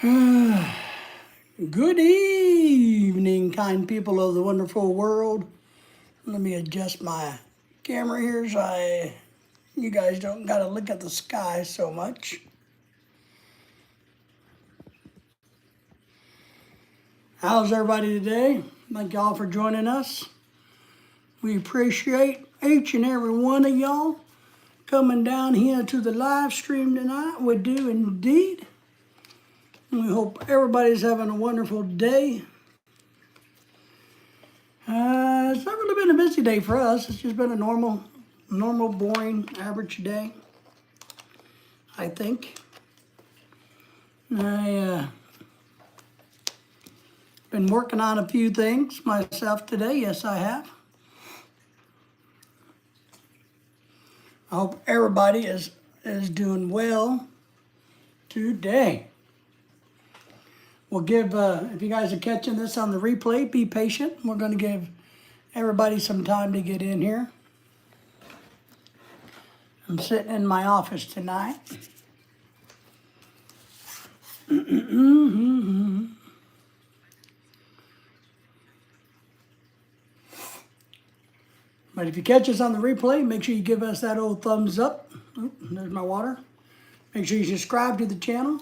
Good evening, kind people of the wonderful world. Let me adjust my camera here so you guys don't gotta look at the sky so much. How's everybody today? Thank y'all for joining us. We appreciate each and every one of y'all coming down here to the live stream tonight. We do indeed. We hope everybody's having a wonderful day. It's not really been a busy day for us. It's just been a normal, boring, average day, I think. I been working on a few things myself today. Yes, I have. I hope everybody is doing well today. We'll give, if you guys are catching this on the replay, be patient. We're going to give everybody some time to get in here. I'm sitting in my office tonight. But if you catch us on the replay, make sure you give us that old thumbs up. Oh, there's my water. Make sure you subscribe to the channel.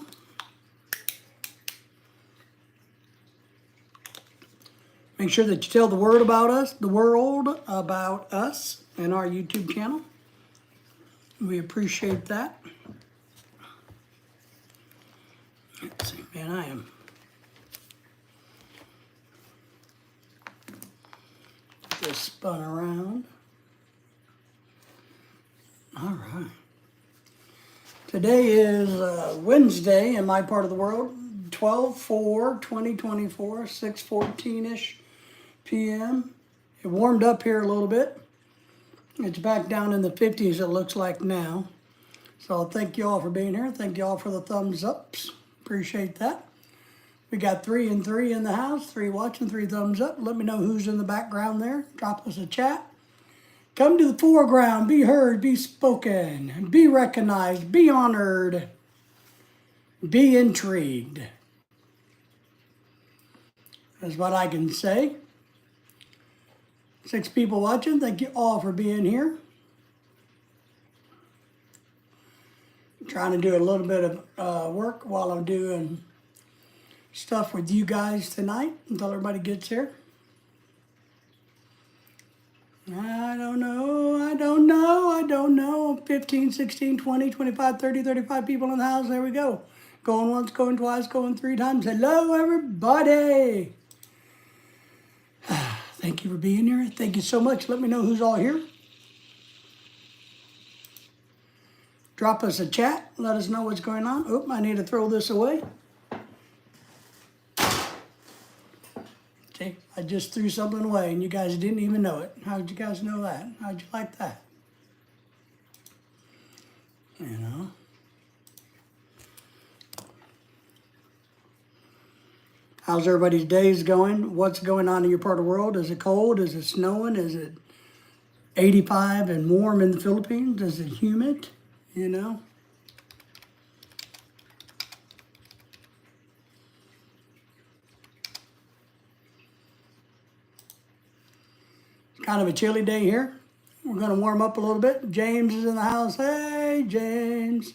Make sure that you tell the world about us and our YouTube channel. We appreciate that. Let's see, man, I am. Just spun around. All right. Today is Wednesday in my part of the world, 12/4/2024, 6:14-ish p.m. It warmed up here a little bit. It's back down in the 50s, it looks like now. So thank you all for being here. Thank you all for the thumbs ups. Appreciate that. We got 3 and 3 in the house, 3 watching, 3 thumbs up. Let me know who's in the background there. Drop us a chat. Come to the foreground, be heard, be spoken, be recognized, be honored, be intrigued. That's what I can say. 6 people watching, thank you all for being here. I'm trying to do a little bit of work while I'm doing stuff with you guys tonight until everybody gets here. I don't know. 15, 16, 20, 25, 30, 35 people in the house. There we go. Going once, going twice, going 3 times. Hello, everybody. Thank you for being here. Thank you so much. Let me know who's all here. Drop us a chat. Let us know what's going on. Oop, I need to throw this away. See, I just threw something away and you guys didn't even know it. How'd you guys know that? How'd you like that? You know. How's everybody's days going? What's going on in your part of the world? Is it cold? Is it snowing? Is it 85 and warm in the Philippines? Is it humid? You know? It's kind of a chilly day here. We're going to warm up a little bit. James is in the house. Hey, James.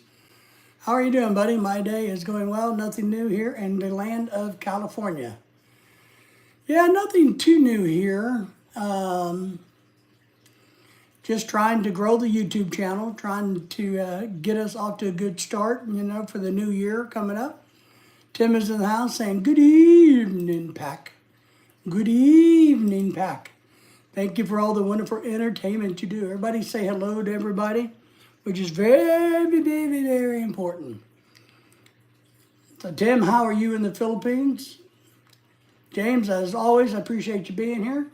How are you doing, buddy? My day is going well. Nothing new here in the land of California. Yeah, nothing too new here. Just trying to grow the YouTube channel, trying to get us off to a good start, you know, for the new year coming up. Tim is in the house saying, good evening, Pack. Good evening, Pack. Thank you for all the wonderful entertainment you do. Everybody say hello to everybody, which is very, very, very important. So, Tim, how are you in the Philippines? James, as always, I appreciate you being here.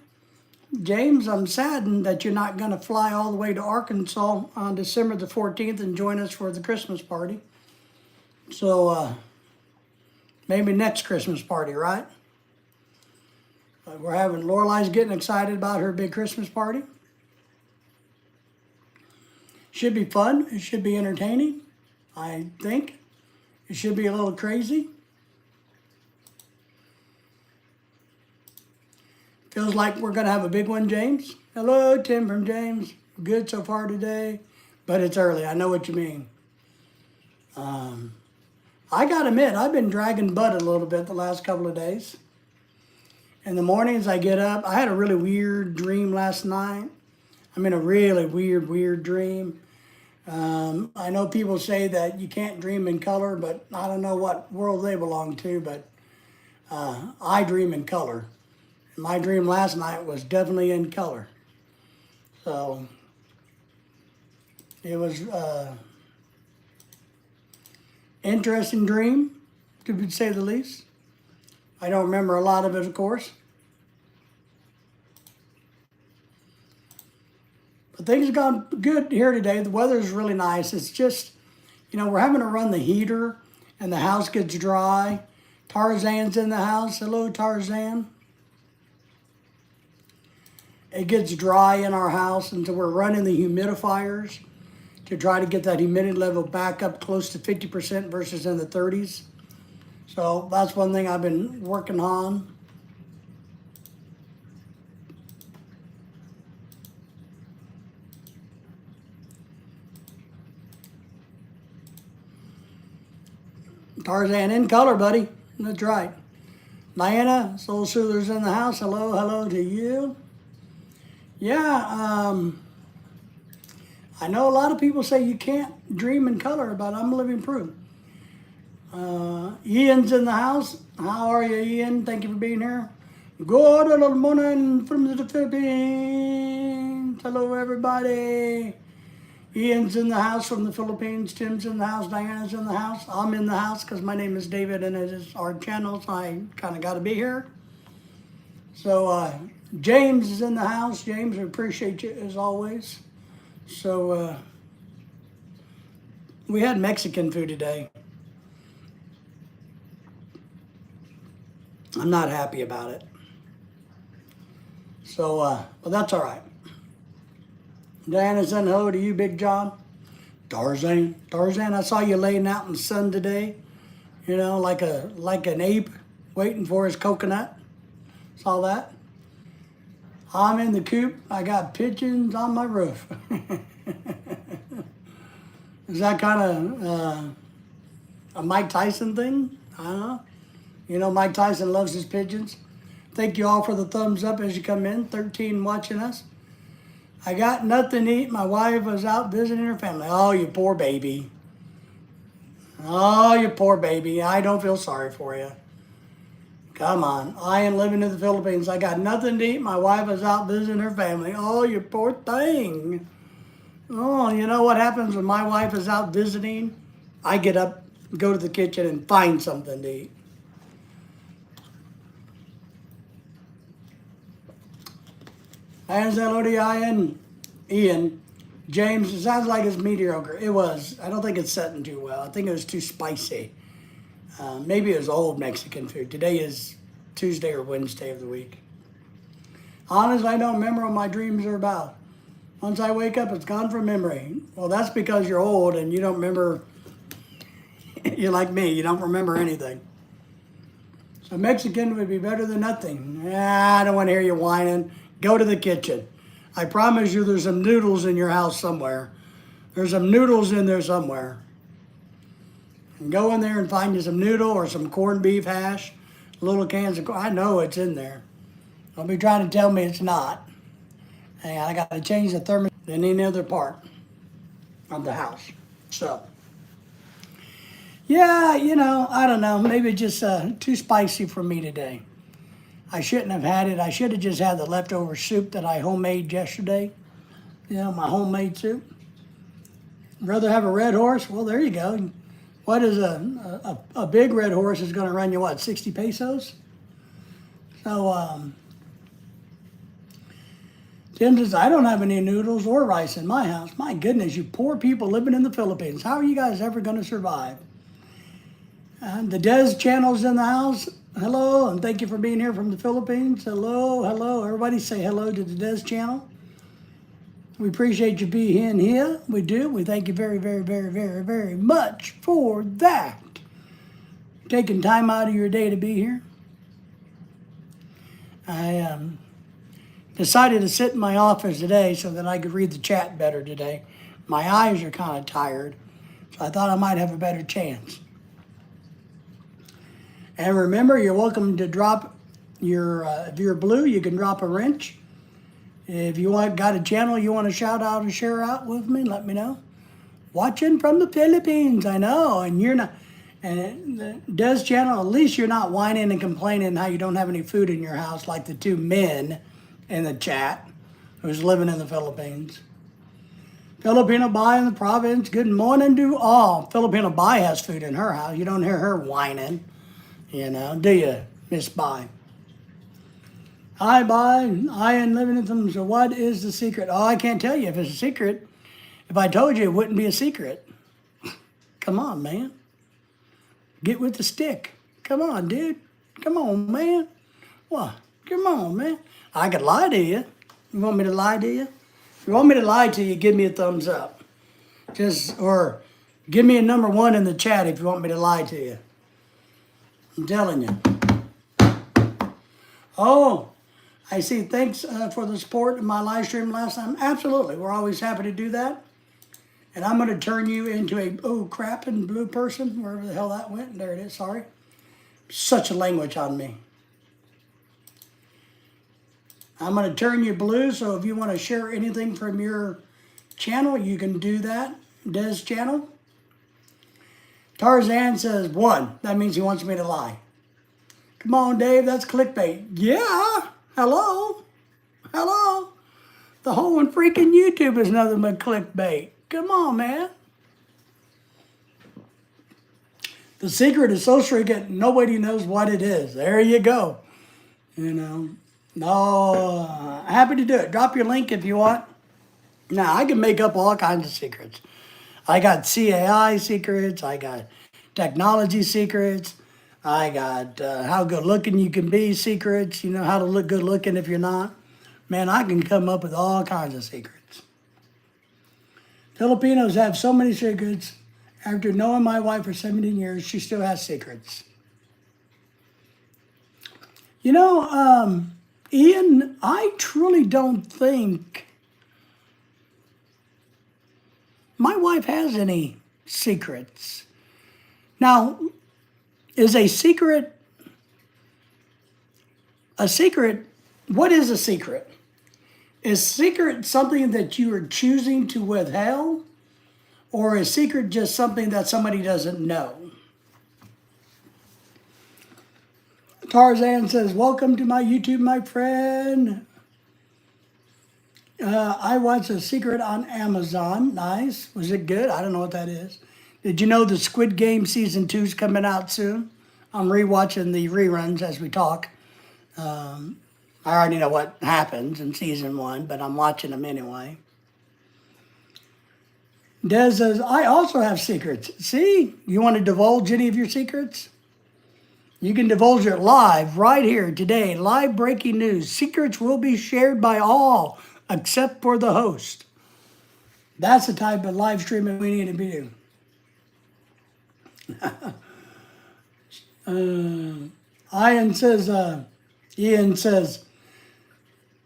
James, I'm saddened that you're not going to fly all the way to Arkansas on December the 14th and join us for the Christmas party. So, maybe next Christmas party, right? We're having, Lorelai's getting excited about her big Christmas party. Should be fun. It should be entertaining, I think. It should be a little crazy. Feels like we're going to have a big one, James. Hello, Tim from James. Good so far today, but it's early. I know what you mean. I got to admit, I've been dragging butt a little bit the last couple of days. In the mornings, I get up. I had a really weird dream last night. I mean, a really weird dream. I know people say that you can't dream in color, but I don't know what world they belong to, but I dream in color. My dream last night was definitely in color. So it was interesting dream, to say the least. I don't remember a lot of it, of course. But things have gone good here today. The weather's really nice. It's just, we're having to run the heater and the house gets dry. Tarzan's in the house. Hello, Tarzan. It gets dry in our house, and so we're running the humidifiers to try to get that humidity level back up close to 50% versus in the 30s. So that's one thing I've been working on. Tarzan in color, buddy. That's right. Diana, Soul Soother's in the house. Hello to you. Yeah, I know a lot of people say you can't dream in color, but I'm living proof. Ian's in the house. How are you, Ian? Thank you for being here. Good morning from the Philippines. Hello, everybody. Ian's in the house from the Philippines. Tim's in the house. Diana's in the house. I'm in the house because my name is David and it is our channel, so I kind of got to be here. So James is in the house. James, we appreciate you as always. So we had Mexican food today. I'm not happy about it. So, but that's all right. Diana saying hello to you, Big John. Tarzan, I saw you laying out in the sun today. Like an ape waiting for his coconut. Saw that. I'm in the coop. I got pigeons on my roof. Is that kind of a Mike Tyson thing? I don't know. Mike Tyson loves his pigeons. Thank you all for the thumbs up as you come in. 13 watching us. I got nothing to eat. My wife was out visiting her family. Oh, you poor baby. Oh, you poor baby. I don't feel sorry for you. Come on. I am living in the Philippines. I got nothing to eat. My wife was out visiting her family. Oh, you poor thing. Oh, you know what happens when my wife is out visiting? I get up, go to the kitchen, and find something to eat. And hello to Ian. James, it sounds like it's mediocre. It was. I don't think it's setting too well. I think it was too spicy. Maybe it was old Mexican food. Today is Tuesday or Wednesday of the week. Honestly, I don't remember what my dreams are about. Once I wake up, it's gone from memory. Well, that's because you're old and you don't remember. You're like me. You don't remember anything. So Mexican would be better than nothing. I don't want to hear you whining. Go to the kitchen. I promise you there's some noodles in your house somewhere. There's some noodles in there somewhere. And go in there and find you some noodle or some corned beef hash, little cans of corn. I know it's in there. Don't be trying to tell me it's not. And I got to change the thermos in any other part of the house. So, yeah, I don't know. Maybe just too spicy for me today. I shouldn't have had it. I should have just had the leftover soup that I homemade yesterday. My homemade soup. Rather have a red horse? Well, there you go. What is a big red horse is going to run you, 60 pesos? So, Tim says, I don't have any noodles or rice in my house. My goodness, you poor people living in the Philippines. How are you guys ever going to survive? The Des channel's in the house. Hello, and thank you for being here from the Philippines. Hello. Everybody say hello to the Des channel. We appreciate you being here. We do. We thank you very, very, very, very, very much for that. Taking time out of your day to be here. I decided to sit in my office today so that I could read the chat better today. My eyes are kind of tired, so I thought I might have a better chance. And remember, you're welcome to drop your, if you're blue, you can drop a wrench. If you got a channel you want to shout out or share out with me, let me know. Watching from the Philippines, I know, and you're not, and the Des channel, at least you're not whining and complaining how you don't have any food in your house like the two men in the chat who's living in the Philippines. Filipino Bai in the province, good morning to all. Filipino Bai has food in her house. You don't hear her whining, do you, Miss Bai? Hi, Bai. I am living in them. So what is the secret? Oh, I can't tell you if it's a secret. If I told you, it wouldn't be a secret. Come on, man. Get with the stick. Come on, dude. Come on, man. What? Come on, man. I could lie to you. You want me to lie to you? If you want me to lie to you, give me a thumbs up. Or give me a number 1 in the chat if you want me to lie to you. I'm telling you. Oh, I see. Thanks for the support in my live stream last time. Absolutely. We're always happy to do that. And I'm going to turn you into a, crap and blue person, wherever the hell that went. There it is, sorry. Such a language on me. I'm going to turn you blue, so if you want to share anything from your channel, you can do that. Des channel. Tarzan says 1. That means he wants me to lie. Come on, Dave, that's clickbait. Yeah, hello. Hello. The whole freaking YouTube is nothing but clickbait. Come on, man. The secret is so intricate, nobody knows what it is. There you go. No, happy to do it. Drop your link if you want. Now, I can make up all kinds of secrets. I got CAI secrets. I got technology secrets. I got how good looking you can be secrets. How to look good looking if you're not. Man, I can come up with all kinds of secrets. Filipinos have so many secrets. After knowing my wife for 17 years, she still has secrets. Ian, I truly don't think my wife has any secrets. Now, is a secret, what is a secret? Is secret something that you are choosing to withhold? Or is secret just something that somebody doesn't know? Tarzan says, welcome to my YouTube, my friend. I watched A Secret on Amazon. Nice. Was it good? I don't know what that is. Did you know the Squid Game Season 2 is coming out soon? I'm rewatching the reruns as we talk. I already know what happens in Season 1, but I'm watching them anyway. Des says, I also have secrets. See? You want to divulge any of your secrets? You can divulge it live right here today. Live breaking news. Secrets will be shared by all except for the host. That's the type of live streaming we need to be doing. Ian says,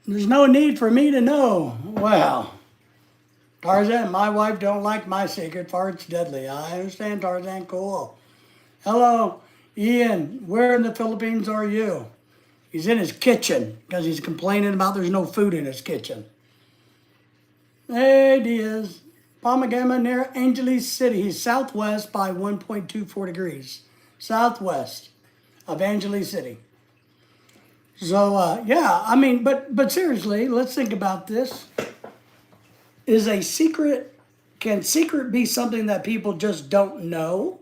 there's no need for me to know. Well, Tarzan, my wife don't like my secret, fart's deadly. I understand, Tarzan, cool. Hello, Ian, where in the Philippines are you? He's in his kitchen because he's complaining about there's no food in his kitchen. Hey, Diaz. Pomagama near Angeles City. He's southwest by 1.24 degrees. Southwest of Angeles City. So, yeah, I mean, but seriously, let's think about this. Can secret be something that people just don't know?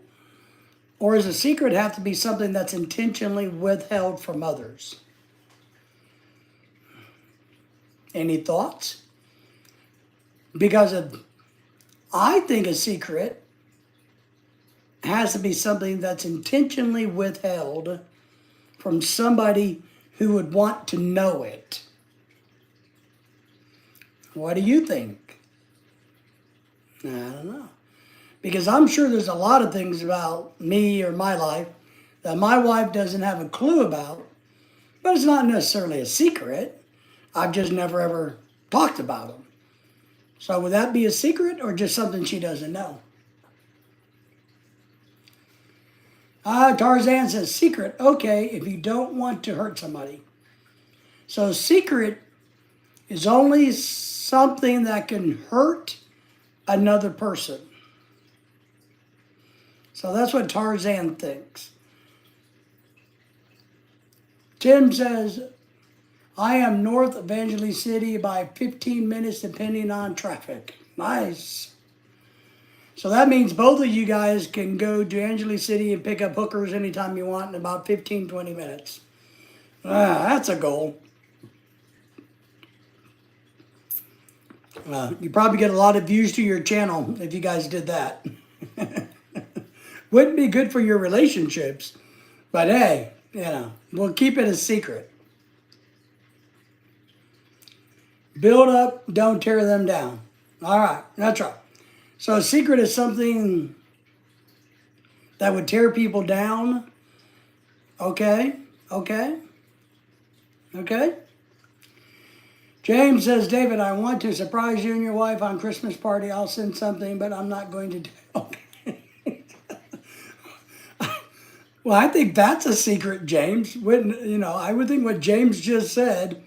Or does a secret have to be something that's intentionally withheld from others? Any thoughts? Because I think a secret has to be something that's intentionally withheld from somebody who would want to know it. What do you think? I don't know. Because I'm sure there's a lot of things about me or my life that my wife doesn't have a clue about, but it's not necessarily a secret. I've just never ever talked about them. So would that be a secret or just something she doesn't know? Tarzan says, secret, okay, if you don't want to hurt somebody. So secret is only something that can hurt another person. So that's what Tarzan thinks. Tim says, I am north of Angeles City by 15 minutes depending on traffic. Nice. So that means both of you guys can go to Angeles City and pick up hookers anytime you want in about 15, 20 minutes. That's a goal. You probably get a lot of views to your channel if you guys did that. Wouldn't be good for your relationships, but hey, we'll keep it a secret. Build up, don't tear them down. All right, that's right. So a secret is something that would tear people down. Okay. James says, David, I want to surprise you and your wife on Christmas party. I'll send something, but I'm not going to do it. Okay. Well, I think that's a secret, James. I would think what James just said,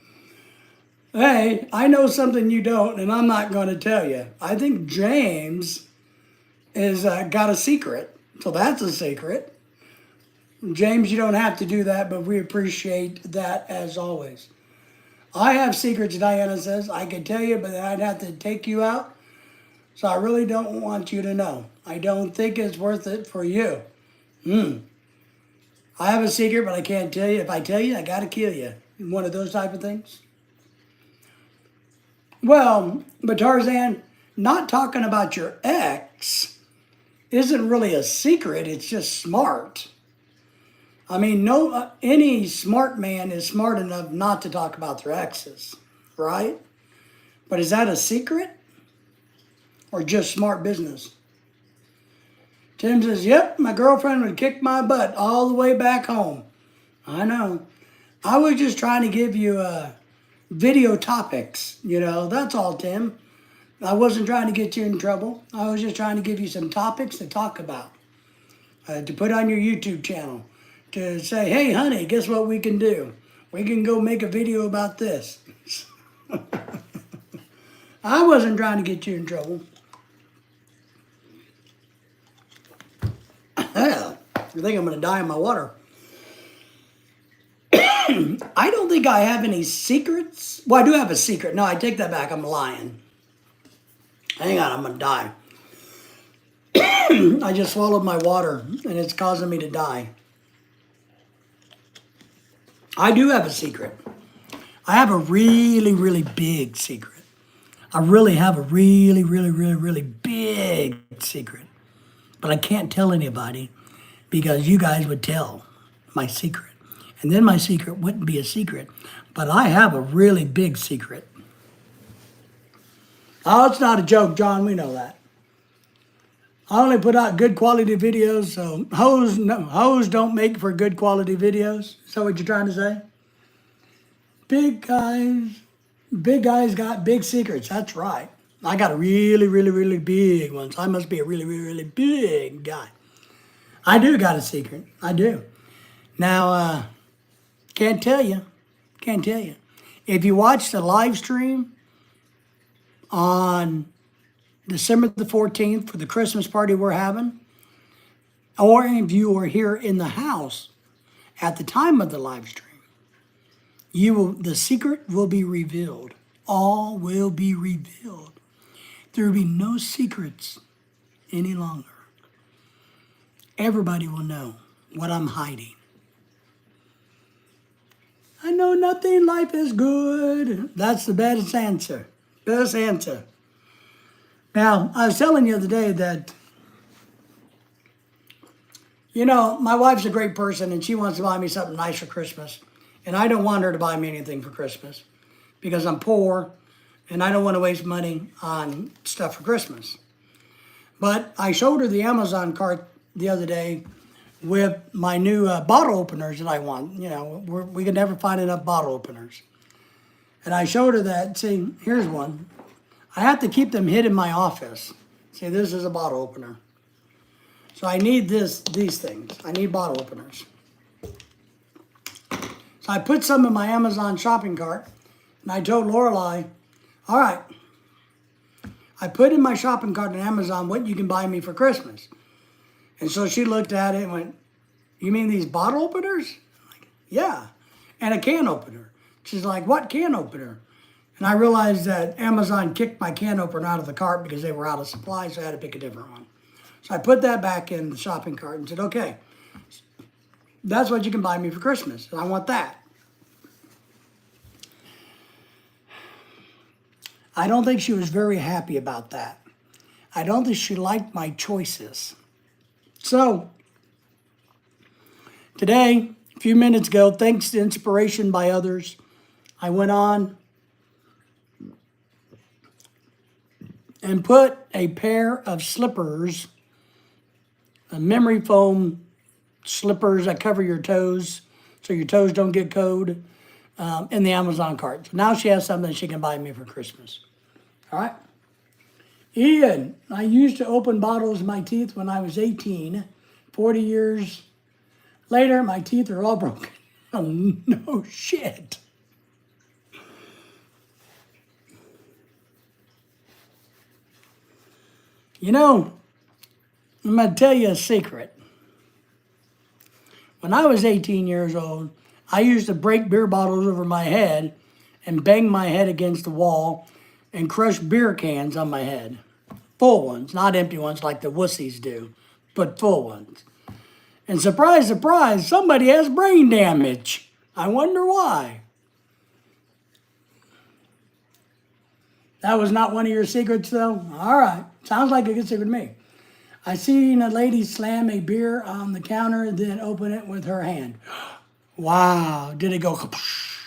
hey, I know something you don't, and I'm not going to tell you. I think James is got a secret, so that's a secret. James, you don't have to do that, but we appreciate that as always. I have secrets, Diana says. I could tell you, but I'd have to take you out, so I really don't want you to know. I don't think it's worth it for you. I have a secret, but I can't tell you. If I tell you, I got to kill you. One of those type of things. Well, but Tarzan, not talking about your ex isn't really a secret. It's just smart. I mean, any smart man is smart enough not to talk about their exes, right? But is that a secret or just smart business? Tim says, yep, my girlfriend would kick my butt all the way back home. I know. I was just trying to give you video topics, that's all, Tim. I wasn't trying to get you in trouble. I was just trying to give you some topics to talk about, to put on your YouTube channel, to say, hey, honey, guess what we can do? We can go make a video about this. I wasn't trying to get you in trouble. I think I'm going to die in my water. I don't think I have any secrets. Well, I do have a secret. No, I take that back. I'm lying. Hang on, I'm going to die. I just swallowed my water, and it's causing me to die. I do have a secret. I have a really, really big secret. I really have a really, really, really, really big secret. But I can't tell anybody because you guys would tell my secret. And then my secret wouldn't be a secret. But I have a really big secret. Oh, it's not a joke, John. We know that. I only put out good quality videos, so hoes don't make for good quality videos. Is that what you're trying to say? Big guys got big secrets. That's right. I got a really, really, really big one, so I must be a really, really, really big guy. I do got a secret. I do. Now, can't tell you. If you watch the live stream on December the 14th for the Christmas party we're having, or if you are here in the house at the time of the live stream, the secret will be revealed. All will be revealed. There will be no secrets any longer. Everybody will know what I'm hiding. I know nothing, life is good. That's the best answer. Best answer. Now, I was telling you the other day that, my wife's a great person and she wants to buy me something nice for Christmas. And I don't want her to buy me anything for Christmas because I'm poor and I don't want to waste money on stuff for Christmas. But I showed her the Amazon cart the other day with my new bottle openers that I want. We could never find enough bottle openers. And I showed her that, see, here's one. I have to keep them hid in my office. See, this is a bottle opener. So I need these things. I need bottle openers. So I put some in my Amazon shopping cart, and I told Lorelai, all right, I put in my shopping cart on Amazon what you can buy me for Christmas. And so she looked at it and went, you mean these bottle openers? I'm like, yeah, and a can opener. She's like, what can opener? And I realized that Amazon kicked my can opener out of the cart because they were out of supply, so I had to pick a different one. So I put that back in the shopping cart and said, okay, that's what you can buy me for Christmas, and I want that. I don't think she was very happy about that. I don't think she liked my choices. So, today, a few minutes ago, thanks to inspiration by others, I went on and put a pair of slippers, a memory foam slippers that cover your toes so your toes don't get cold, in the Amazon cart. So now she has something she can buy me for Christmas. All right? Ian, I used to open bottles of my teeth when I was 18. 40 years later, my teeth are all broken. Oh, no shit. You know, I'm going to tell you a secret. When I was 18 years old, I used to break beer bottles over my head and bang my head against the wall and crush beer cans on my head. Full ones, not empty ones like the wussies do, but full ones. And surprise, surprise, somebody has brain damage. I wonder why. That was not one of your secrets, though? All right. Sounds like a good secret to me. I seen a lady slam a beer on the counter, then open it with her hand. Wow. Did it go kapoosh?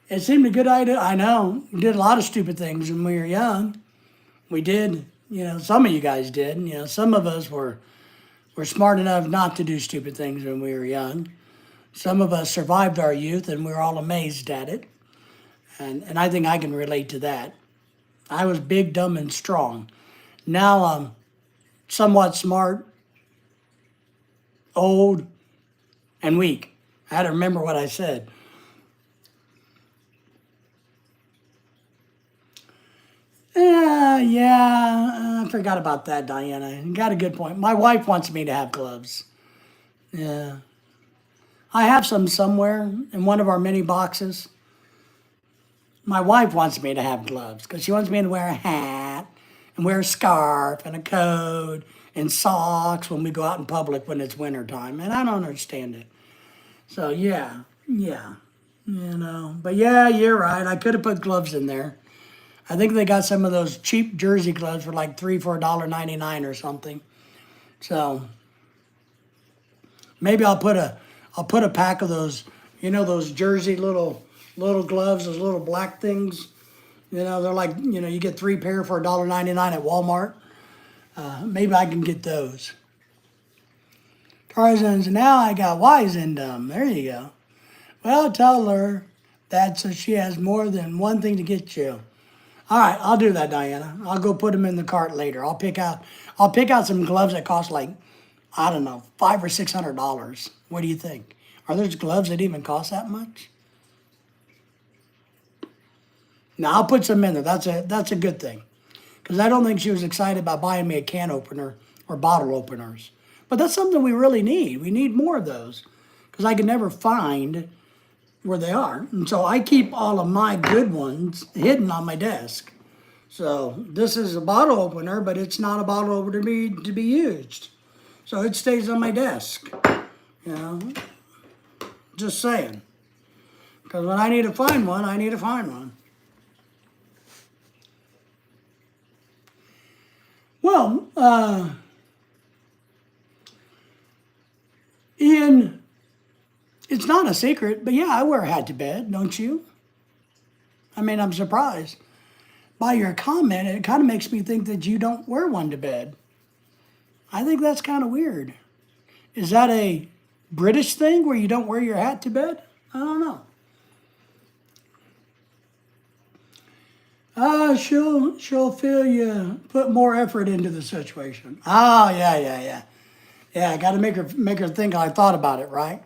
It seemed a good idea. I know. We did a lot of stupid things when we were young. We did. You know, some of you guys did. You know, some of us were smart enough not to do stupid things when we were young. Some of us survived our youth and we were all amazed at it. And I think I can relate to that. I was big, dumb, and strong. Now I'm somewhat smart, old, and weak. I had to remember what I said. I forgot about that, Diana. You got a good point. My wife wants me to have gloves. Yeah. I have some somewhere in one of our mini boxes. My wife wants me to have gloves because she wants me to wear a hat and wear a scarf and a coat and socks when we go out in public when it's wintertime. And I don't understand it. So, yeah. You know, but yeah, you're right. I could have put gloves in there. I think they got some of those cheap jersey gloves for like $3 for $1.99 or something. So maybe I'll put a pack of those, you know, those jersey little gloves, those little black things. You know, they're like, you know, you get 3 pair for $1.99 at Walmart. Maybe I can get those. Tarzan's, now I got wise and dumb. There you go. Well, tell her that so she has more than one thing to get you. All right, I'll do that, Diana. I'll go put them in the cart later. I'll pick out some gloves that cost like, I don't know, $500 or $600. What do you think? Are there gloves that even cost that much? Now I'll put some in there. That's a good thing, because I don't think she was excited about buying me a can opener or bottle openers. But that's something we really need. We need more of those, because I can never find where they are. And so I keep all of my good ones hidden on my desk. So this is a bottle opener, but it's not a bottle opener to be used. So it stays on my desk. You know, just saying. Because when I need to find one, I need to find one. Well, Ian, it's not a secret, but yeah, I wear a hat to bed, don't you? I mean, I'm surprised by your comment. It kind of makes me think that you don't wear one to bed. I think that's kind of weird. Is that a British thing where you don't wear your hat to bed? I don't know. She'll feel you put more effort into the situation. Oh, yeah. Yeah, I got to make her think I thought about it, right?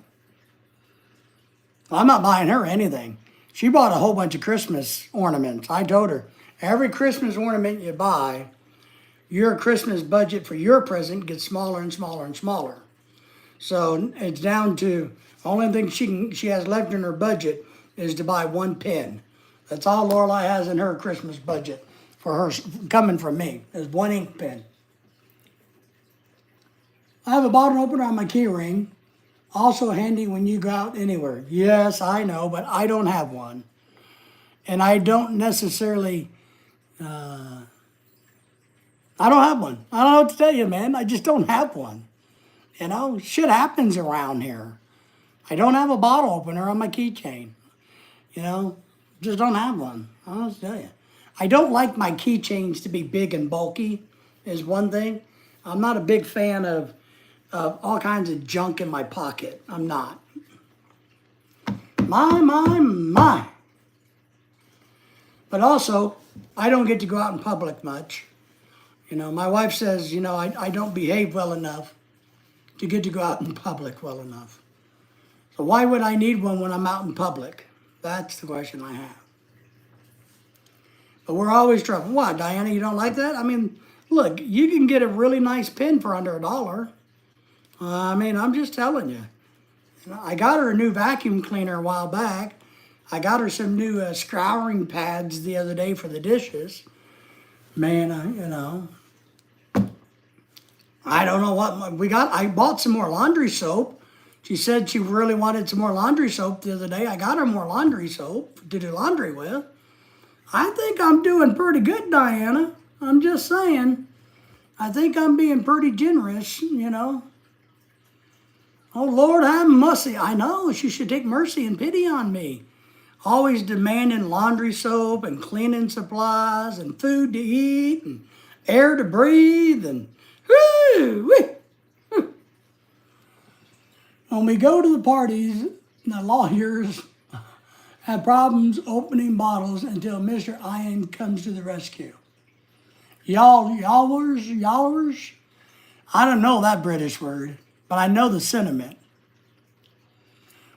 Well, I'm not buying her anything. She bought a whole bunch of Christmas ornaments. I told her, every Christmas ornament you buy, your Christmas budget for your present gets smaller and smaller and smaller. So it's down to, only thing she has left in her budget is to buy one pen. That's all Lorelai has in her Christmas budget for her, coming from me, is one ink pen. I have a bottle opener on my key ring. Also handy when you go out anywhere. Yes, I know, but I don't have one. And I don't necessarily, I don't have one. I don't know what to tell you, man. I just don't have one. You know, shit happens around here. I don't have a bottle opener on my keychain. You know, just don't have one. I don't know what to tell you. I don't like my keychains to be big and bulky, is one thing. I'm not a big fan of all kinds of junk in my pocket. I'm not. My. But also, I don't get to go out in public much. You know, my wife says, you know, I don't behave well enough to get to go out in public well enough. So why would I need one when I'm out in public? That's the question I have. But we're always trouble. What, Diana, you don't like that? I mean, look, you can get a really nice pen for under $1. I mean, I'm just telling you. You know, I got her a new vacuum cleaner a while back. I got her some new scouring pads the other day for the dishes. Man, you know, I don't know what we got. I bought some more laundry soap. She said she really wanted some more laundry soap the other day. I got her more laundry soap to do laundry with. I think I'm doing pretty good, Diana. I'm just saying. I think I'm being pretty generous, you know. Oh, Lord, have mercy. I know, she should take mercy and pity on me. Always demanding laundry soap and cleaning supplies and food to eat and air to breathe and when we go to the parties, the lawyers have problems opening bottles until Mr. Iron comes to the rescue. Yallers? I don't know that British word, but I know the sentiment.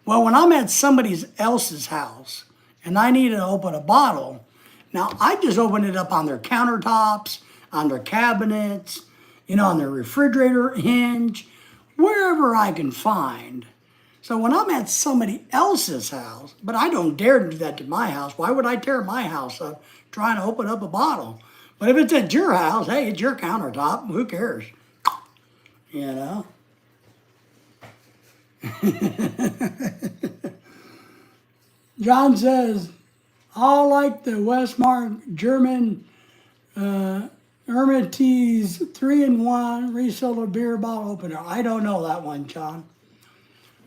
Well, when I'm at somebody else's house and I need to open a bottle, now I just open it up on their countertops, on their cabinets, you know, on their refrigerator hinge, wherever I can find. So when I'm at somebody else's house, but I don't dare do that to my house. Why would I tear my house up trying to open up a bottle? But if it's at your house, hey, it's your countertop. Who cares? You know? John says, all like the Westmark German Hermes 3-in-1 reseller beer bottle opener. I don't know that one, John.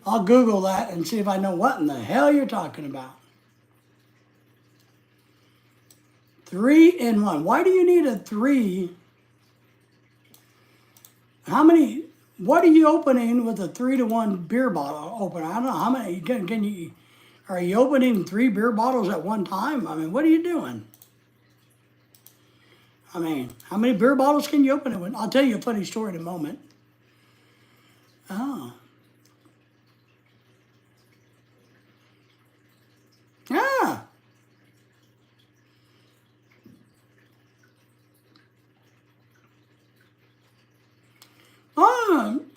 I'll Google that and see if I know what in the hell you're talking about. 3-in-1. Why do you need a 3? How many? What are you opening with a 3-to-1 beer bottle opener? I don't know how many. Can you? Are you opening 3 beer bottles at one time? I mean, what are you doing? I mean, how many beer bottles can you open it with? I'll tell you a funny story in a moment. Oh. Yeah.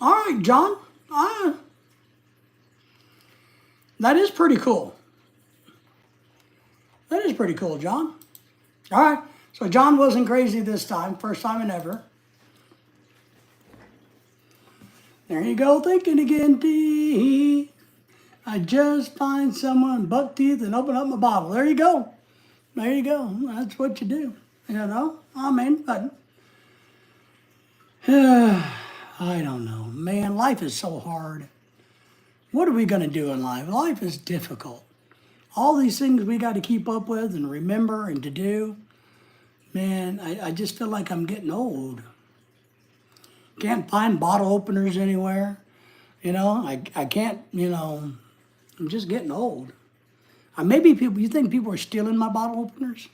All right, John. That is pretty cool. That is pretty cool, John. All right. So John wasn't crazy this time. First time in ever. There you go, thinking again, T. I just find someone, buck teeth, and open up my bottle. There you go. There you go. That's what you do. You know? I mean, but I don't know. Man, life is so hard. What are we going to do in life? Life is difficult. All these things we got to keep up with and remember and to do. Man, I just feel like I'm getting old. Can't find bottle openers anywhere. You know, I can't, you know, I'm just getting old. Maybe people, you think people are stealing my bottle openers?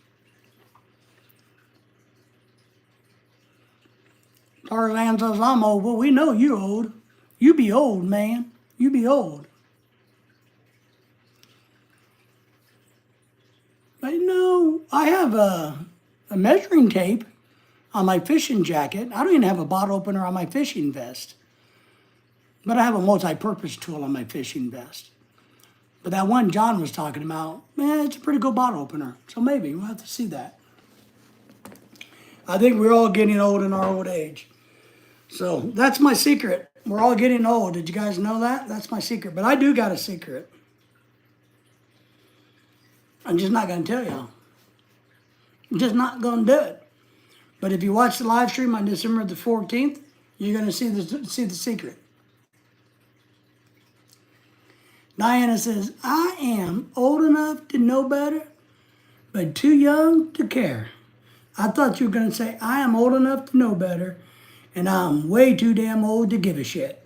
Tarzan says, I'm old. Well, we know you old. You be old, man. You be old. But no, I have a measuring tape on my fishing jacket. I don't even have a bottle opener on my fishing vest. But I have a multi-purpose tool on my fishing vest. But that one John was talking about, man, it's a pretty good bottle opener. So maybe we'll have to see that. I think we're all getting old in our old age. So that's my secret. We're all getting old. Did you guys know that? That's my secret. But I do got a secret. I'm just not going to tell y'all. I'm just not going to do it. But if you watch the live stream on December the 14th, you're going to see the secret. Diana says, I am old enough to know better, but too young to care. I thought you were going to say, I am old enough to know better, and I'm way too damn old to give a shit.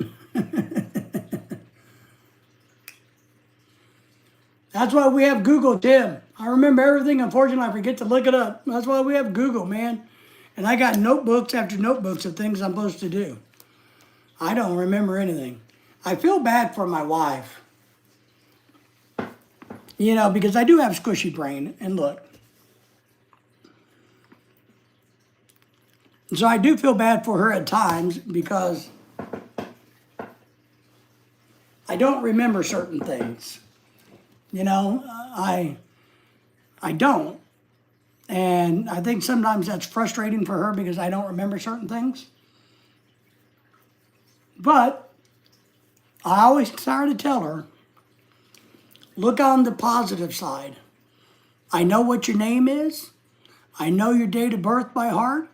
That's why we have Google, Tim. I remember everything. Unfortunately, I forget to look it up. That's why we have Google, man. And I got notebooks after notebooks of things I'm supposed to do. I don't remember anything. I feel bad for my wife. You know, because I do have squishy brain. And look. So I do feel bad for her at times because I don't remember certain things. You know, I don't. And I think sometimes that's frustrating for her because I don't remember certain things. But I always try to tell her, look on the positive side. I know what your name is. I know your date of birth by heart.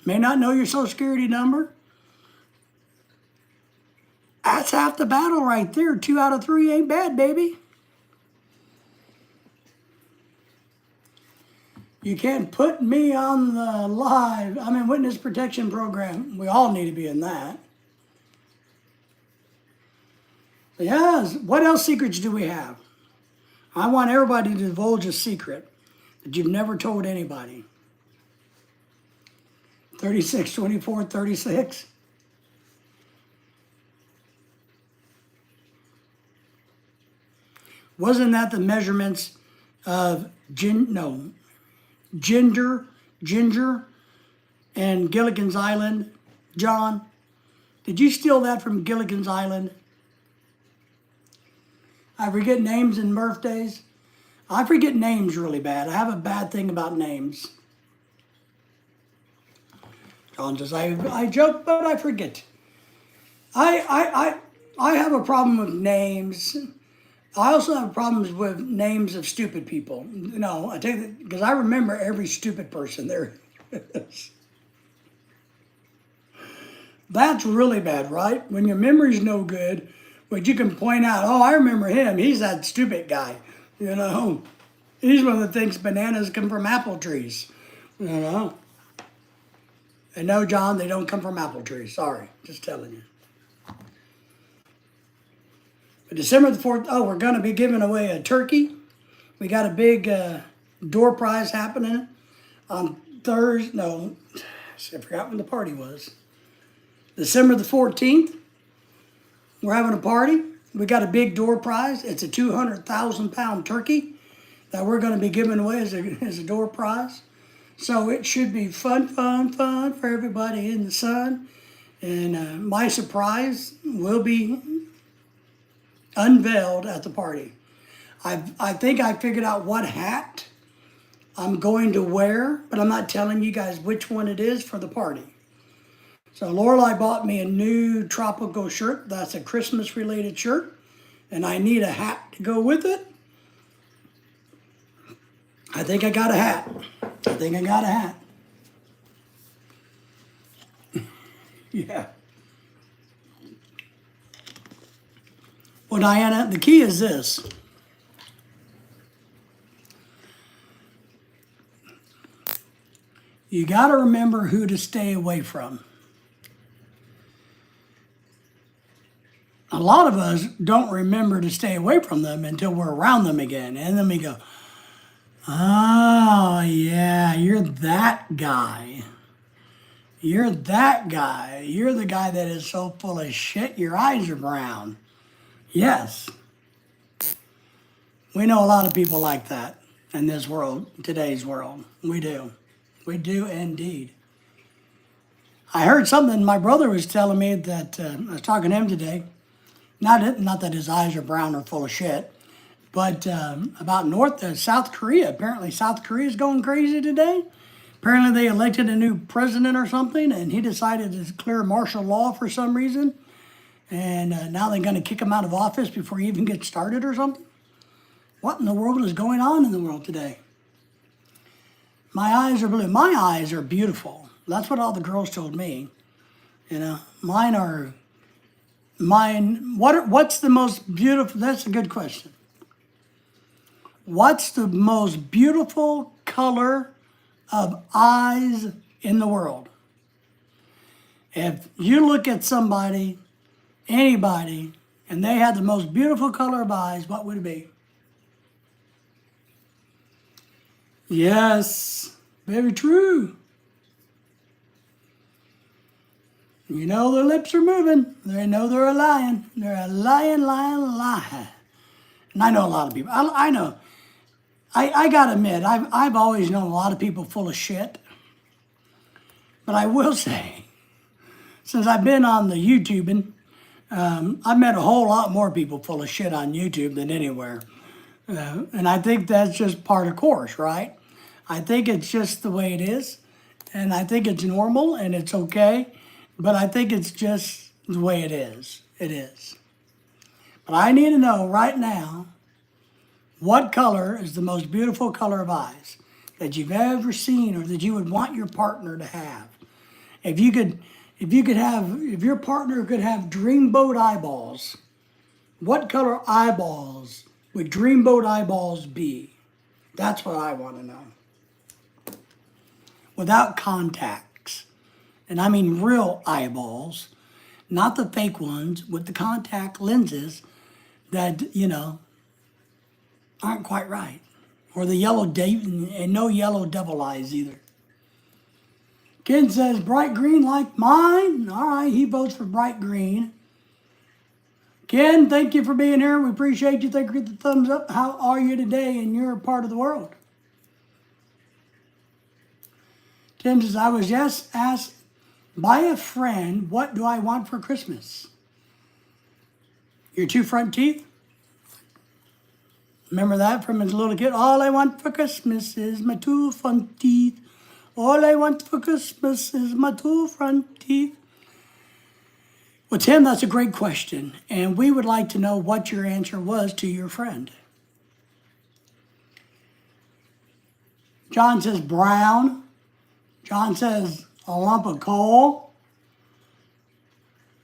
May not know your social security number. That's half the battle right there. 2 out of 3 ain't bad, baby. You can't put me on the live, witness protection program. We all need to be in that. Yes, what else secrets do we have? I want everybody to divulge a secret that you've never told anybody. 36, 24, 36. Wasn't that the measurements of Ginger, and Gilligan's Island? John, did you steal that from Gilligan's Island? I forget names and birthdays. I forget names really bad. I have a bad thing about names. John says, I joke, but I forget. I have a problem with names. I also have problems with names of stupid people. No, I take it because I remember every stupid person there is. That's really bad, right? When your memory's no good, but you can point out, oh, I remember him. He's that stupid guy. You know, he's one that thinks bananas come from apple trees. You know. And no, John, they don't come from apple trees. Sorry, just telling you. But December the 4th, oh, we're going to be giving away a turkey. We got a big door prize happening on Thursday. No, I forgot when the party was. December the 14th, we're having a party. We got a big door prize. It's a 200,000-pound turkey that we're going to be giving away as a door prize. So it should be fun for everybody in the sun. And my surprise will be unveiled at the party. I think I figured out what hat I'm going to wear, but I'm not telling you guys which one it is for the party. So Lorelai bought me a new tropical shirt. That's a Christmas related shirt. And I need a hat to go with it. I think I got a hat. Yeah. Well, Diana, the key is this. You got to remember who to stay away from. A lot of us don't remember to stay away from them until we're around them again. And then we go, oh, yeah, you're that guy. You're that guy. You're the guy that is so full of shit, your eyes are brown. Yes. We know a lot of people like that in this world, today's world. We do. We do indeed. I heard something my brother was telling me that I was talking to him today. Not that his eyes are brown or full of shit, but about South Korea. Apparently, South Korea is going crazy today. Apparently, they elected a new president or something, and he decided to declare martial law for some reason. And now they're going to kick him out of office before he even gets started or something. What in the world is going on in the world today? My eyes are blue. My eyes are beautiful. That's what all the girls told me. You know, mine. What's the most beautiful? That's a good question. What's the most beautiful color of eyes in the world? If you look at somebody, anybody, and they had the most beautiful color of eyes, what would it be? Yes, very true. You know their lips are moving. They know they're a lion. They're a lion. And I know a lot of people. I know. I gotta admit, I've always known a lot of people full of shit. But I will say, since I've been on the YouTubing, I've met a whole lot more people full of shit on YouTube than anywhere. And I think that's just part of course, right? I think it's just the way it is. And I think it's normal and it's okay. But I think it's just the way it is. It is. But I need to know right now, what color is the most beautiful color of eyes that you've ever seen or that you would want your partner to have? If your partner could have dreamboat eyeballs, what color eyeballs would dreamboat eyeballs be? That's what I want to know. Without contacts. And I mean real eyeballs, not the fake ones with the contact lenses that, aren't quite right. Or the yellow and no yellow devil eyes either. Ken says bright green like mine. All right, he votes for bright green. Ken, thank you for being here. We appreciate you. Thank you for the thumbs up. How are you today in your part of the world? Tim says, I was just asked by a friend, what do I want for Christmas? Your 2 front teeth? Remember that from as a little kid? All I want for Christmas is my 2 front teeth. All I want for Christmas is my 2 front teeth. Well, Tim, that's a great question. And we would like to know what your answer was to your friend. John says brown. John says a lump of coal.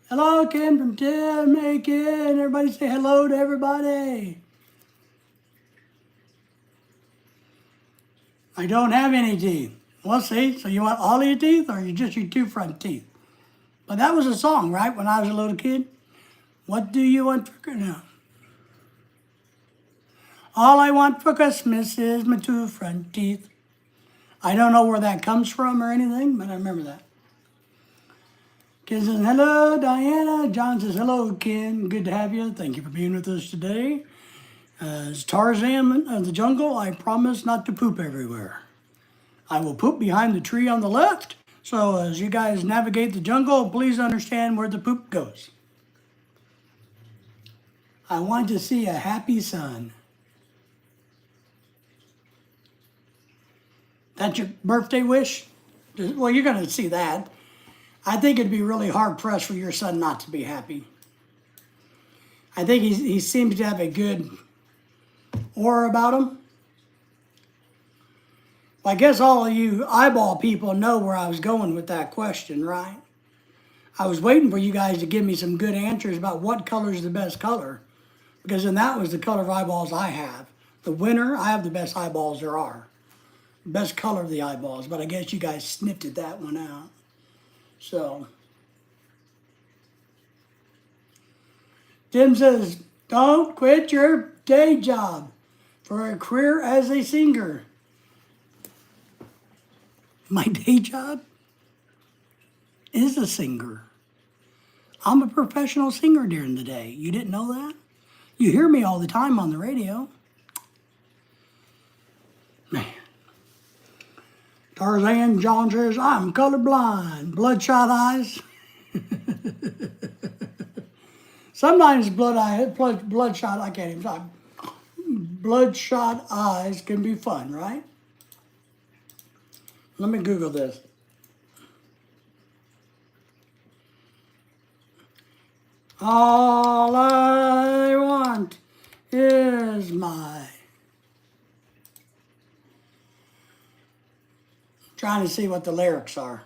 Hello, Ken from Tim. Hey, Ken. Everybody say hello to everybody. I don't have any teeth. Well, see, so you want all of your teeth or you just your 2 front teeth? But that was a song, right, when I was a little kid? What do you want for Christmas? All I want for Christmas is my 2 front teeth. I don't know where that comes from or anything, but I remember that. Ken says, hello, Diana. John says, hello, Ken. Good to have you. Thank you for being with us today. As Tarzan of the jungle, I promise not to poop everywhere. I will poop behind the tree on the left. So as you guys navigate the jungle, please understand where the poop goes. I want to see a happy sun. That's your birthday wish? Well, you're going to see that. I think it'd be really hard pressed for your son not to be happy. I think he seems to have a good aura about him. Well, I guess all of you eyeball people know where I was going with that question, right? I was waiting for you guys to give me some good answers about what color is the best color. Because then that was the color of eyeballs I have. The winner, I have the best eyeballs there are. Best color of the eyeballs, but I guess you guys snipped at that one out. So, Tim says, don't quit your day job for a career as a singer. My day job? is a singer. I'm a professional singer during the day. You didn't know that? You hear me all the time on the radio. Man. Tarzan John says, I'm colorblind. Bloodshot eyes. Sometimes bloodshot, I can't even talk. Bloodshot eyes can be fun, right? Let me Google this. All I want is my. Trying to see what the lyrics are.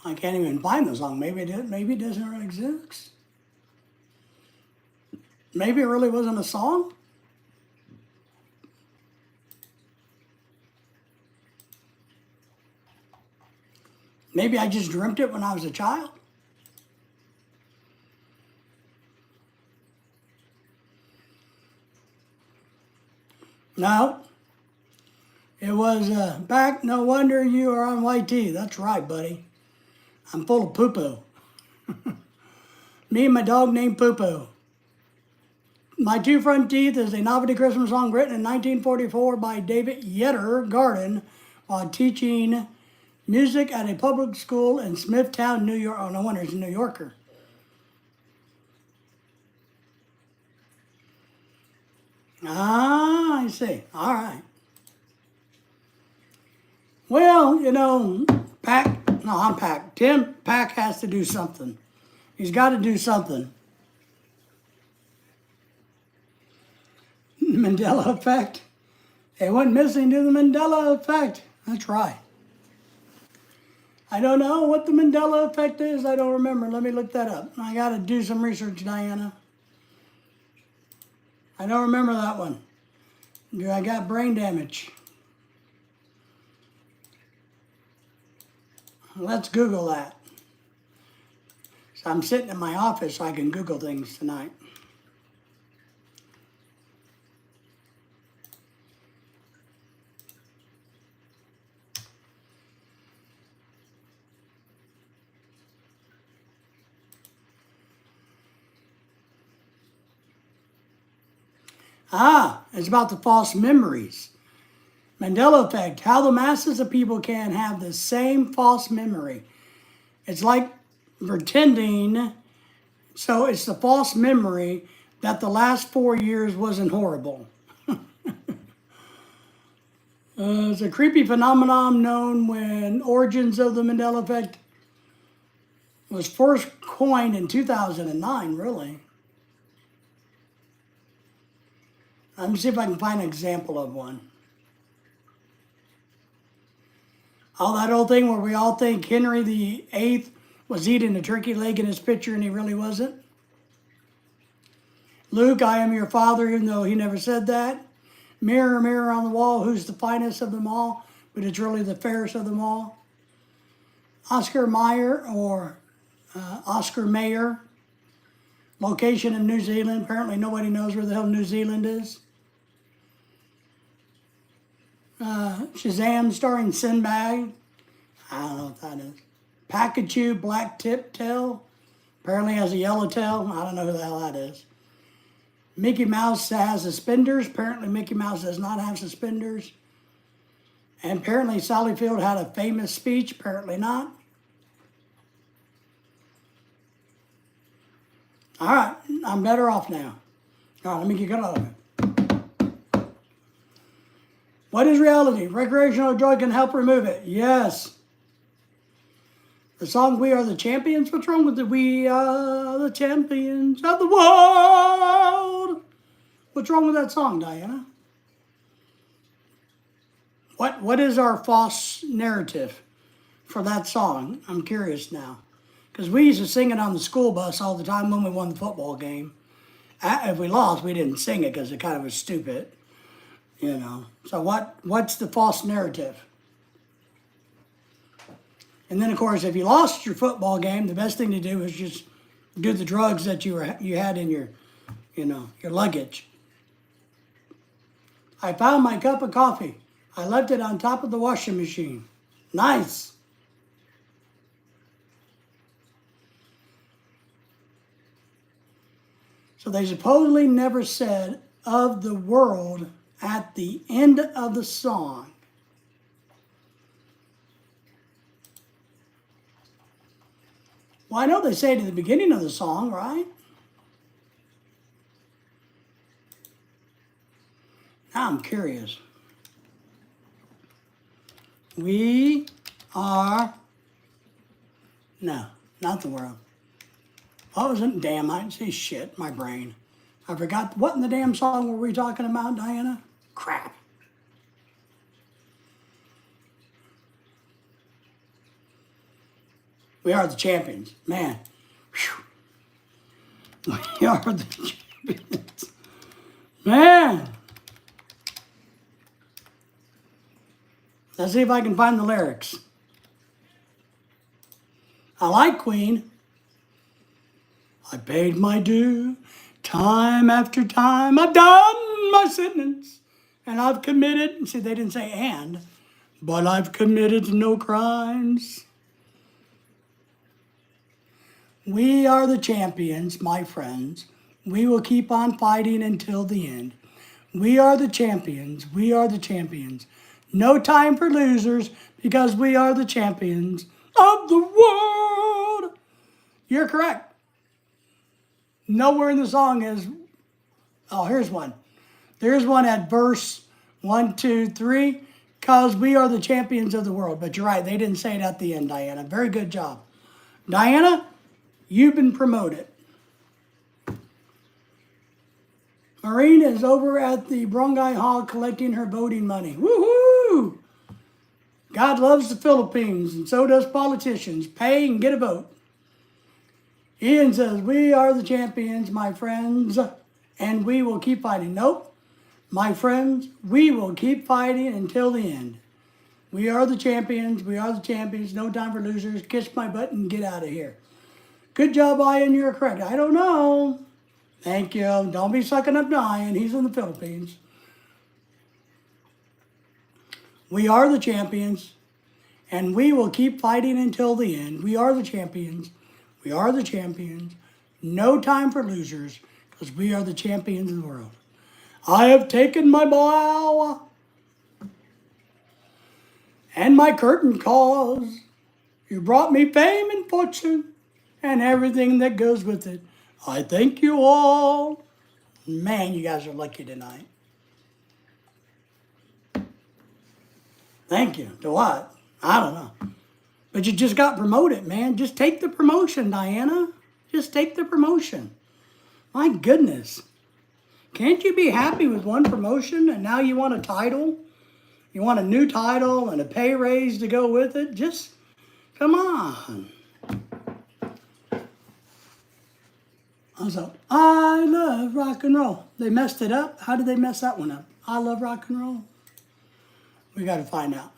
I can't even find the song. Maybe it doesn't really exist. Maybe it really wasn't a song. Maybe I just dreamt it when I was a child. No. It was back. No wonder you are on YT. That's right, buddy. I'm full of poo-poo. Me and my dog named Poo-Poo. My Two Front Teeth is a novelty Christmas song written in 1944 by David Yetter Garden while teaching music at a public school in Smithtown, New York. Oh, no wonder he's a New Yorker. Ah, I see. All right. Well, you know, Tim Pack has to do something. He's got to do something. Mandela effect. They went missing to the Mandela effect. That's right. I don't know what the Mandela effect is. I don't remember. Let me look that up. I got to do some research, Diana. I don't remember that one. I got brain damage. Let's Google that. So I'm sitting in my office so I can Google things tonight. It's about the false memories. Mandela effect, how the masses of people can have the same false memory. It's like pretending, so it's the false memory that the last 4 years wasn't horrible. It's a creepy phenomenon known when origins of the Mandela effect was first coined in 2009, really. Let me see if I can find an example of one. Oh, that old thing where we all think Henry VIII was eating a turkey leg in his picture and he really wasn't. Luke, I am your father, even though he never said that. Mirror, mirror on the wall, who's the finest of them all? But it's really the fairest of them all. Oscar Mayer, or Oscar Mayer. Location in New Zealand. Apparently nobody knows where the hell New Zealand is. Shazam starring Sinbad. I don't know what that is. Pikachu, black tip tail. Apparently has a yellow tail. I don't know who the hell that is. Mickey Mouse has suspenders. Apparently Mickey Mouse does not have suspenders. And apparently Sally Field had a famous speech. Apparently not. All right, I'm better off now. All right, let me get out of it. What is reality? Recreational joy can help remove it. Yes. The song We Are the Champions. What's wrong with it? We are the champions of the world. What's wrong with that song, Diana? What is our false narrative for that song? I'm curious now. Because we used to sing it on the school bus all the time when we won the football game. If we lost, we didn't sing it because it kind of was stupid. You know. So what's the false narrative? And then, of course, if you lost your football game, the best thing to do is just do the drugs that you had in your, your luggage. I found my cup of coffee. I left it on top of the washing machine. Nice. So they supposedly never said of the world at the end of the song. Well, I know they say it at the beginning of the song, right? Now I'm curious. We are, no, not the world. What was it? Damn, I didn't see shit, my brain. I forgot, what in the damn song were we talking about, Diana? Crap. We are the champions. Man, whew. We are the champions. Man. Let's see if I can find the lyrics. I like Queen. I paid my due time after time. I've done my sentence and I've committed, see they didn't say and, but I've committed no crimes. We are the champions, my friends. We will keep on fighting until the end. We are the champions. We are the champions. No time for losers because we are the champions of the world. You're correct. Nowhere in the song is, oh, here's one. There's one at verse 1, 2, 3, because we are the champions of the world. But you're right, they didn't say it at the end, Diana. Very good job. Diana, you've been promoted. Maureen is over at the Barangay Hall collecting her voting money. Woohoo! God loves the Philippines, and so does politicians. Pay and get a vote. Ian says, we are the champions, my friends, and we will keep fighting. Nope. My friends, we will keep fighting until the end. We are the champions. We are the champions. No time for losers. Kiss my butt and get out of here. Good job, Ian. You're correct. I don't know. Thank you. Don't be sucking up to Ian. He's in the Philippines. We are the champions, and we will keep fighting until the end. We are the champions. We are the champions. No time for losers, because we are the champions of the world. I have taken my bow and my curtain calls. You brought me fame and fortune and everything that goes with it. I thank you all. Man, you guys are lucky tonight. Thank you. To what? I don't know. But you just got promoted, man. Just take the promotion, Diana. Just take the promotion. My goodness. Can't you be happy with one promotion and now you want a title? You want a new title and a pay raise to go with it? Just, come on. Also, I love rock and roll. They messed it up. How did they mess that one up? I love rock and roll. We got to find out.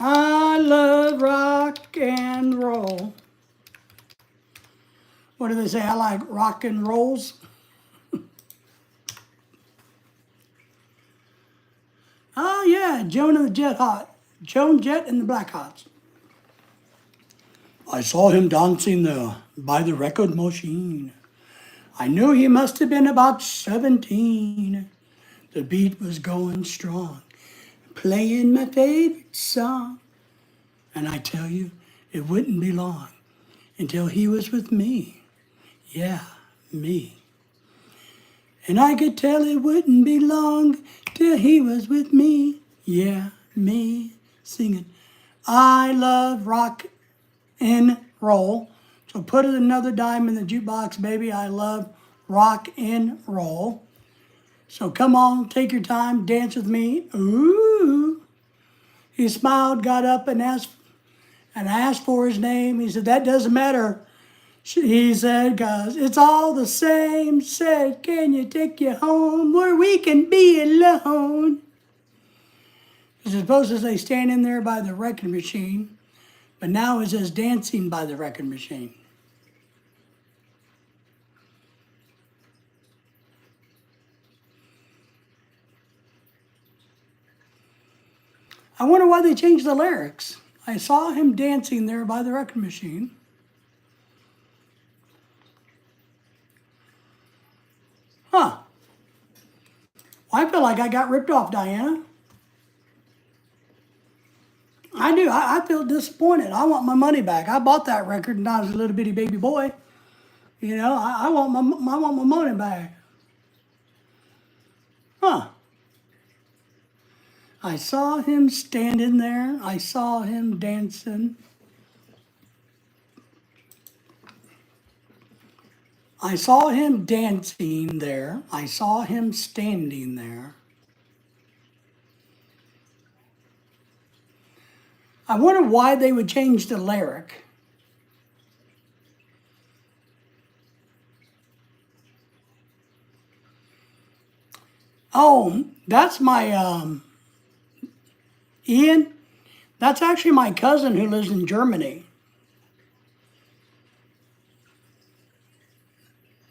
I love rock and roll. What do they say? I like rock and rolls. Oh yeah, Joan and the Jet Hot. Joan Jett and the Black Hots. I saw him dancing there by the record machine. I knew he must have been about 17. The beat was going strong, playing my favorite song. And I tell you, it wouldn't be long until he was with me. Yeah, me. And I could tell it wouldn't be long till he was with me. Yeah, me, singing, I love rock and roll. So put another dime in the jukebox, baby. I love rock and roll. So come on, take your time, dance with me. Ooh. He smiled, got up and asked for his name. He said, that doesn't matter. He said, cause it's all the same. Said, can you take you home where we can be alone? It's supposed to say standing there by the wrecking machine, but now it says dancing by the wrecking machine. I wonder why they changed the lyrics. I saw him dancing there by the wrecking machine. Huh. Well, I feel like I got ripped off, Diana. I do. I feel disappointed. I want my money back. I bought that record when I was a little bitty baby boy. You know, I want my money back. Huh. I saw him standing there. I saw him dancing. I saw him dancing there. I saw him standing there. I wonder why they would change the lyric. Oh, that's my, Ian, that's actually my cousin who lives in Germany.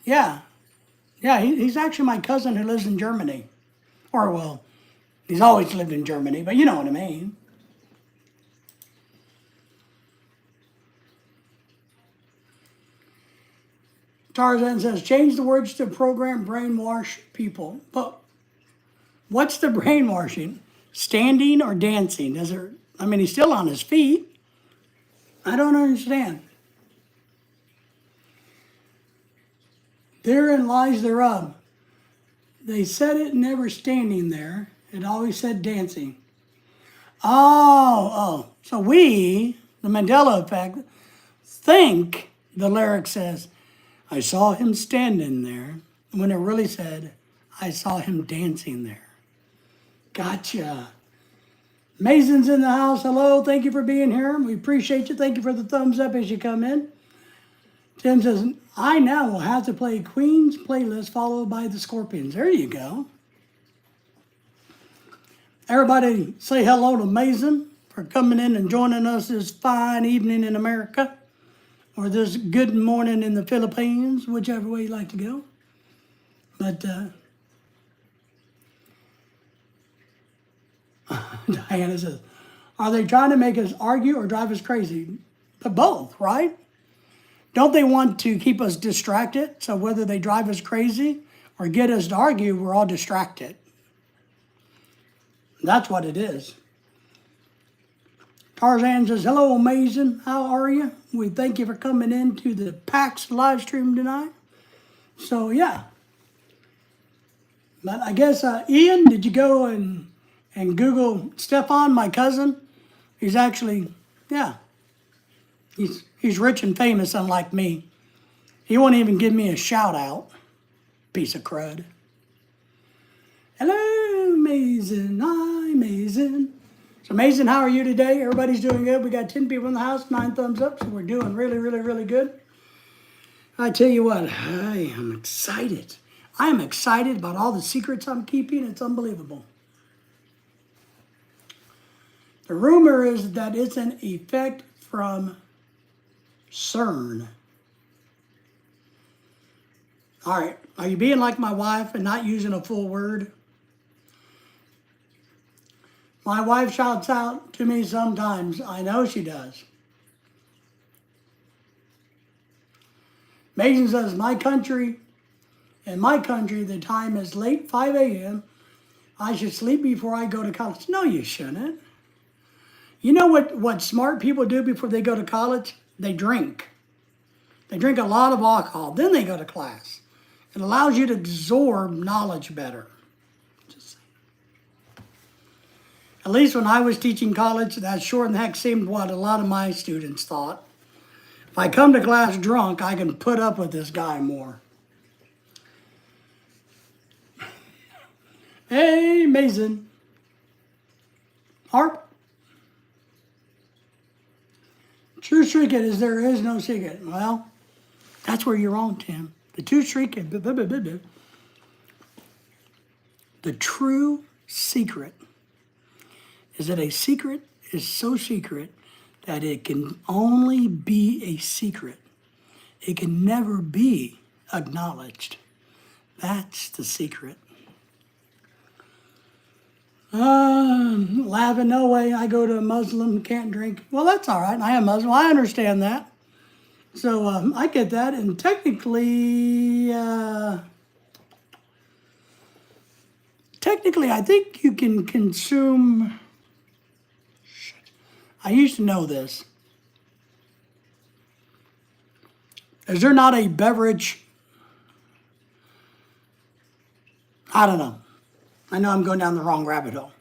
Yeah. Yeah, he's actually my cousin who lives in Germany. Or, well, he's always lived in Germany, but you know what I mean. Tarzan says, change the words to program brainwash people. But what's the brainwashing? Standing or dancing? I mean, he's still on his feet. I don't understand. Therein lies the rub. They said it never standing there. It always said dancing. Oh. So we, the Mandela effect, think the lyric says, I saw him standing there, when it really said, I saw him dancing there. Gotcha. Mason's in the house. Hello. Thank you for being here. We appreciate you. Thank you for the thumbs up as you come in. Tim says, I now will have to play Queen's playlist followed by the Scorpions. There you go. Everybody say hello to Mason for coming in and joining us this fine evening in America, or this good morning in the Philippines, whichever way you like to go. But Diana says, are they trying to make us argue or drive us crazy? But both, right? Don't they want to keep us distracted? So whether they drive us crazy or get us to argue, we're all distracted. That's what it is. Tarzan says, hello, Amazing. How are you? We thank you for coming in to the PAX live stream tonight. So, yeah. But I guess, Ian, did you go and Google Stefan, my cousin? He's actually, yeah. He's rich and famous, unlike me. He won't even give me a shout out. Piece of crud. Hello, Mason. Hi, Mason. So, Mason, how are you today? Everybody's doing good. We got 10 people in the house, 9 thumbs up, so we're doing really, really, really good. I tell you what, I am excited. I am excited about all the secrets I'm keeping. It's unbelievable. The rumor is that it's an effect from CERN. All right, are you being like my wife and not using a full word? My wife shouts out to me sometimes. I know she does. Mason says, in my country, the time is late 5 a.m. I should sleep before I go to college. No, you shouldn't. You know what smart people do before they go to college? They drink. They drink a lot of alcohol. Then they go to class. It allows you to absorb knowledge better. At least when I was teaching college, that sure in the heck seemed what a lot of my students thought. If I come to class drunk, I can put up with this guy more. Hey, Mason. Harp. True secret is there is no secret. Well, that's where you're wrong, Tim. The true secret, the true secret is that a secret is so secret that it can only be a secret. It can never be acknowledged. That's the secret. Laughing, no way, I go to a Muslim, can't drink. Well, that's all right. I am Muslim. I understand that. So I get that. And technically, I think you can consume. I used to know this. Is there not a beverage? I don't know. I know I'm going down the wrong rabbit hole.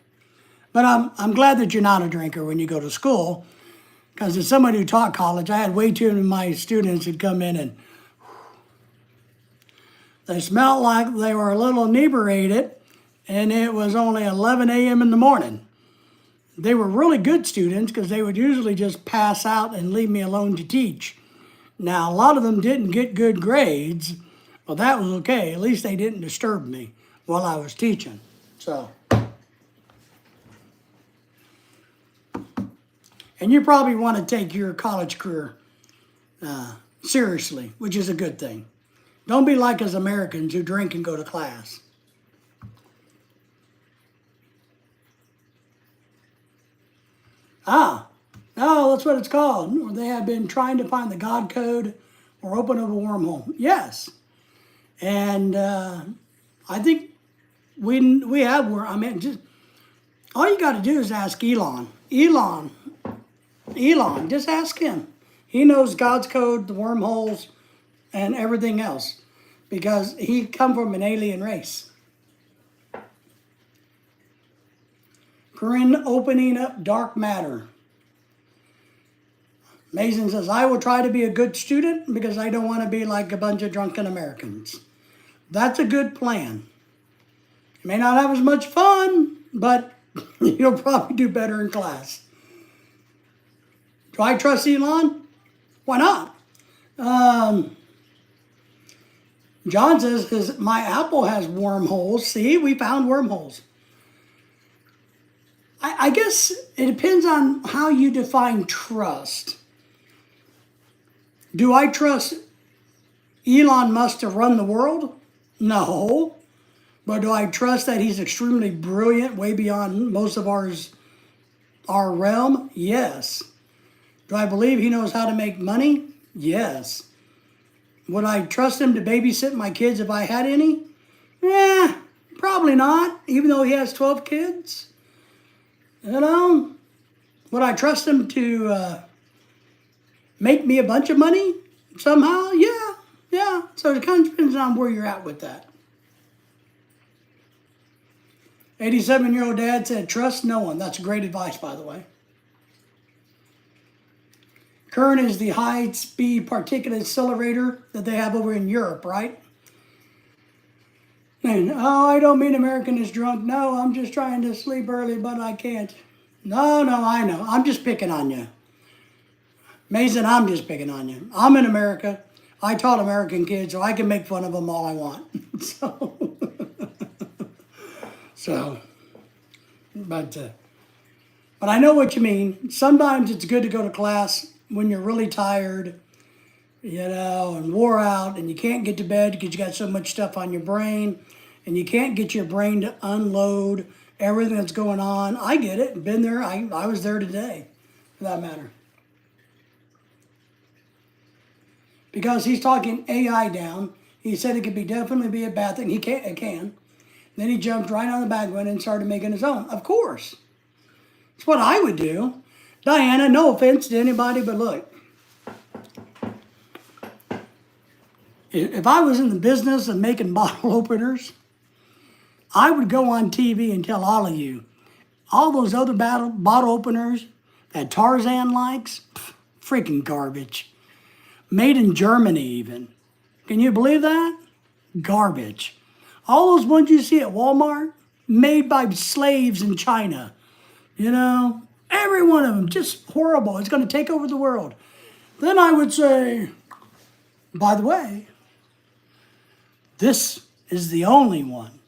But I'm glad that you're not a drinker when you go to school, because as somebody who taught college, I had way too many of my students who'd come in and they smelled like they were a little inebriated, and it was only 11 a.m. in the morning. They were really good students because they would usually just pass out and leave me alone to teach. Now, a lot of them didn't get good grades, but that was okay. At least they didn't disturb me while I was teaching. So, and you probably want to take your college career seriously, which is a good thing. Don't be like us Americans who drink and go to class. No, that's what it's called. They have been trying to find the God code or open up a wormhole. Yes. And I think we have where, I mean, just all you got to do is ask Elon. Elon, just ask him. He knows God's code, the wormholes, and everything else because he come from an alien race. Corinne opening up dark matter. Mason says, I will try to be a good student because I don't want to be like a bunch of drunken Americans. That's a good plan. You may not have as much fun, but you'll probably do better in class. Do I trust Elon? Why not? John says, my Apple has wormholes. See, we found wormholes. I guess it depends on how you define trust. Do I trust Elon Musk to run the world? No. But do I trust that he's extremely brilliant, way beyond most of our realm? Yes. Do I believe he knows how to make money? Yes. Would I trust him to babysit my kids if I had any? Probably not, even though he has 12 kids. You know, would I trust him to make me a bunch of money somehow? Yeah. So it kind of depends on where you're at with that. 87-year-old dad said, trust no one. That's great advice, by the way. Kern is the high-speed particulate accelerator that they have over in Europe, right? And, I don't mean American is drunk. No, I'm just trying to sleep early, but I can't. No, I know. I'm just picking on you. Mason, I'm just picking on you. I'm in America. I taught American kids, so I can make fun of them all I want. But I know what you mean. Sometimes it's good to go to class when you're really tired, and wore out, and you can't get to bed because you got so much stuff on your brain, and you can't get your brain to unload everything that's going on. I get it. Been there. I was there today, for that matter. Because he's talking AI down. He said it could definitely be a bad thing. It can. Then he jumped right on the back one and started making his own. Of course. It's what I would do. Diana, no offense to anybody, but look. If I was in the business of making bottle openers, I would go on TV and tell all of you, all those other bottle openers that Tarzan likes, freaking garbage. Made in Germany even. Can you believe that? Garbage. All those ones you see at Walmart, made by slaves in China. Every one of them, just horrible. It's going to take over the world. Then I would say, by the way, this is the only one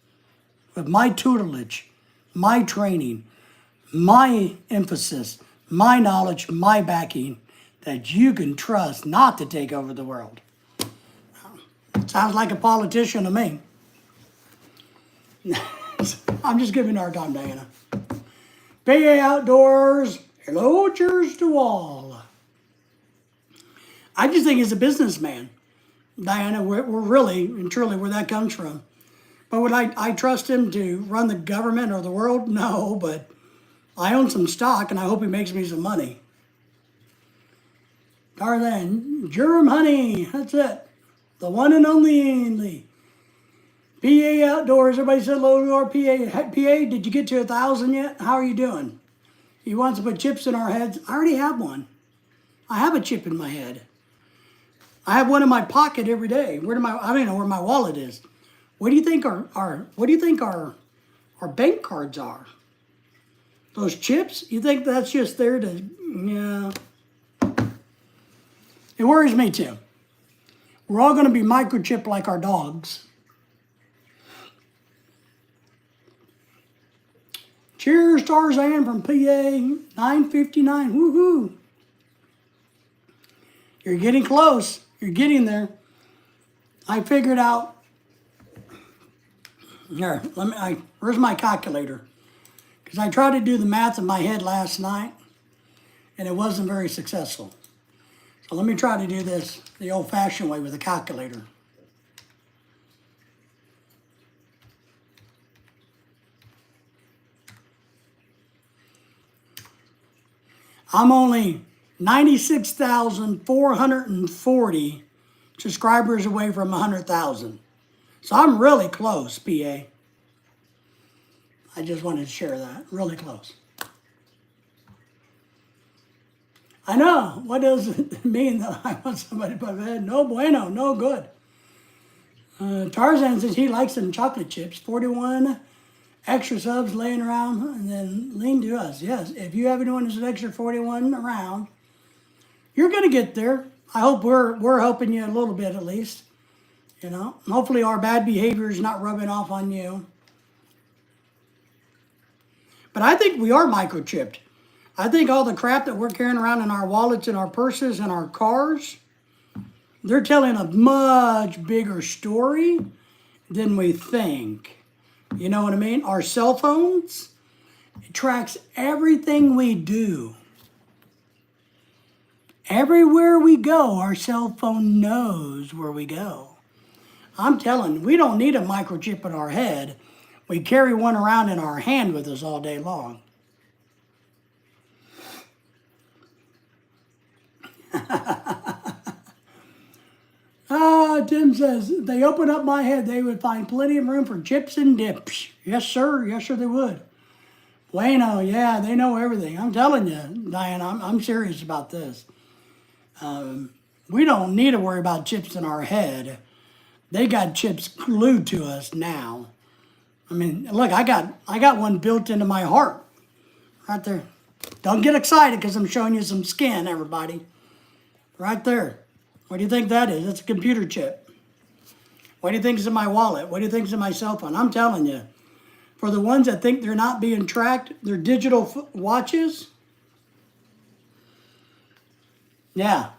with my tutelage, my training, my emphasis, my knowledge, my backing that you can trust not to take over the world. Sounds like a politician to me. I'm just giving our time, Diana. PA Outdoors, hello, cheers to all. I just think he's a businessman, Diana. We're really and truly where that comes from. But would I trust him to run the government or the world? No, but I own some stock and I hope he makes me some money. Tarzan, Germ Honey, that's it. The one and only. PA Outdoors, everybody said hello to our PA. PA, did you get to 1,000 yet? How are you doing? He wants to put chips in our heads. I already have one. I have a chip in my head. I have one in my pocket every day. I don't know where my wallet is. What do you think our bank cards are? Those chips? You think that's just there to, yeah. It worries me too. We're all going to be microchipped like our dogs. Cheers, Tarzan from PA, 959. Woohoo! You're getting close. You're getting there. I figured out. Here, where's my calculator? Because I tried to do the math in my head last night, and it wasn't very successful. So let me try to do this the old-fashioned way with a calculator. I'm only 96,440 subscribers away from 100,000. So I'm really close, PA. I just wanted to share that. Really close. I know. What does it mean that I want somebody to put my head? No bueno. No good. Tarzan says he likes some chocolate chips. 41 extra subs laying around, and then lean to us. Yes, if you have anyone who's an extra 41 around, you're going to get there. I hope we're helping you a little bit at least. You know, hopefully our bad behavior is not rubbing off on you. But I think we are microchipped. I think all the crap that we're carrying around in our wallets and our purses and our cars, they're telling a much bigger story than we think. You know what I mean? Our cell phones, it tracks everything we do. Everywhere we go, our cell phone knows where we go. I'm telling you, we don't need a microchip in our head. We carry one around in our hand with us all day long. Tim says, if they open up my head, they would find plenty of room for chips and dips. Yes, sir. Yes, sir, they would. Bueno, yeah, they know everything. I'm telling you, Diane, I'm serious about this. We don't need to worry about chips in our head. They got chips glued to us now. I mean, look, I got one built into my heart. Right there. Don't get excited because I'm showing you some skin, everybody. Right there. What do you think that is? It's a computer chip. What do you think is in my wallet? What do you think is in my cell phone? I'm telling you. For the ones that think they're not being tracked, they're digital watches. Yeah.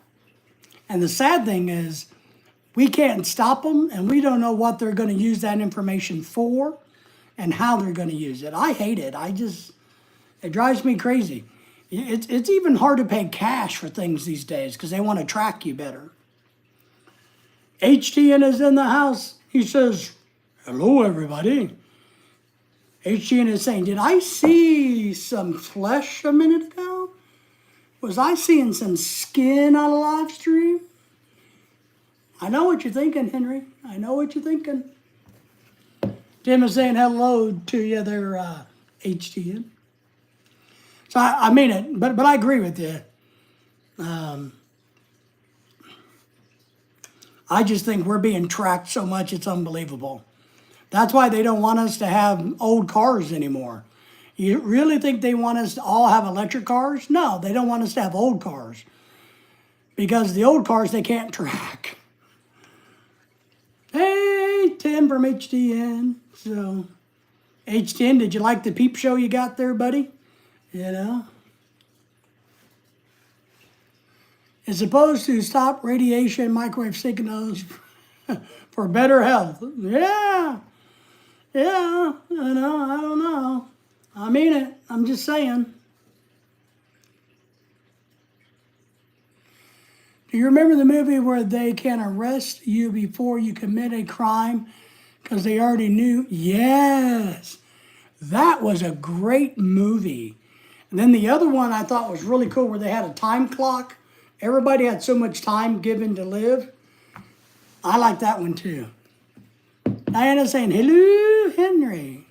And the sad thing is, we can't stop them, and we don't know what they're going to use that information for and how they're going to use it. I hate it. It drives me crazy. It's even hard to pay cash for things these days because they want to track you better. HTN is in the house. He says, hello, everybody. HTN is saying, did I see some flesh a minute ago? Was I seeing some skin on a live stream? I know what you're thinking, Henry. I know what you're thinking. Tim is saying hello to you there, HTN. So I mean it, but I agree with you. I just think we're being tracked so much, it's unbelievable. That's why they don't want us to have old cars anymore. You really think they want us to all have electric cars? No, they don't want us to have old cars. Because the old cars, they can't track. Hey, Tim from HTN. So, HTN, did you like the peep show you got there, buddy? you know. It's supposed to stop radiation microwave signals for better health. Yeah, yeah, you know, I don't know. I mean it. I'm just saying. Do you remember the movie where they can arrest you before you commit a crime because they already knew? Yes, that was a great movie. And then the other one I thought was really cool where they had a time clock. Everybody had so much time given to live. I like that one too. Diana's saying, hello, Henry.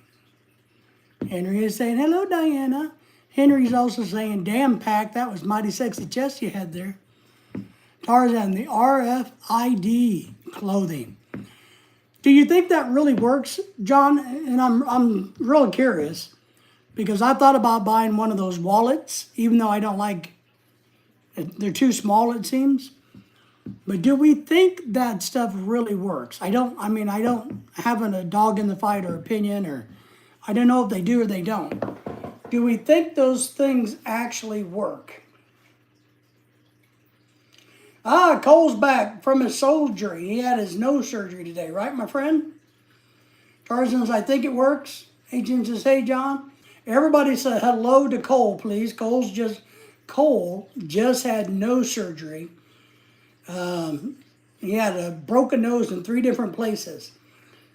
Henry is saying, hello, Diana. Henry's also saying, damn, Pack, that was mighty sexy chest you had there. Tarzan, the RFID clothing. Do you think that really works, John? And I'm real curious because I thought about buying one of those wallets, even though I don't like it. They're too small, it seems. But do we think that stuff really works? I don't have a dog in the fight or opinion, or I don't know if they do or they don't. Do we think those things actually work? Cole's back from his surgery. He had his nose surgery today, right, my friend? Tarzan says, I think it works. Agent says, hey, John. Everybody say hello to Cole, please. Cole just had nose surgery. He had a broken nose in 3 different places.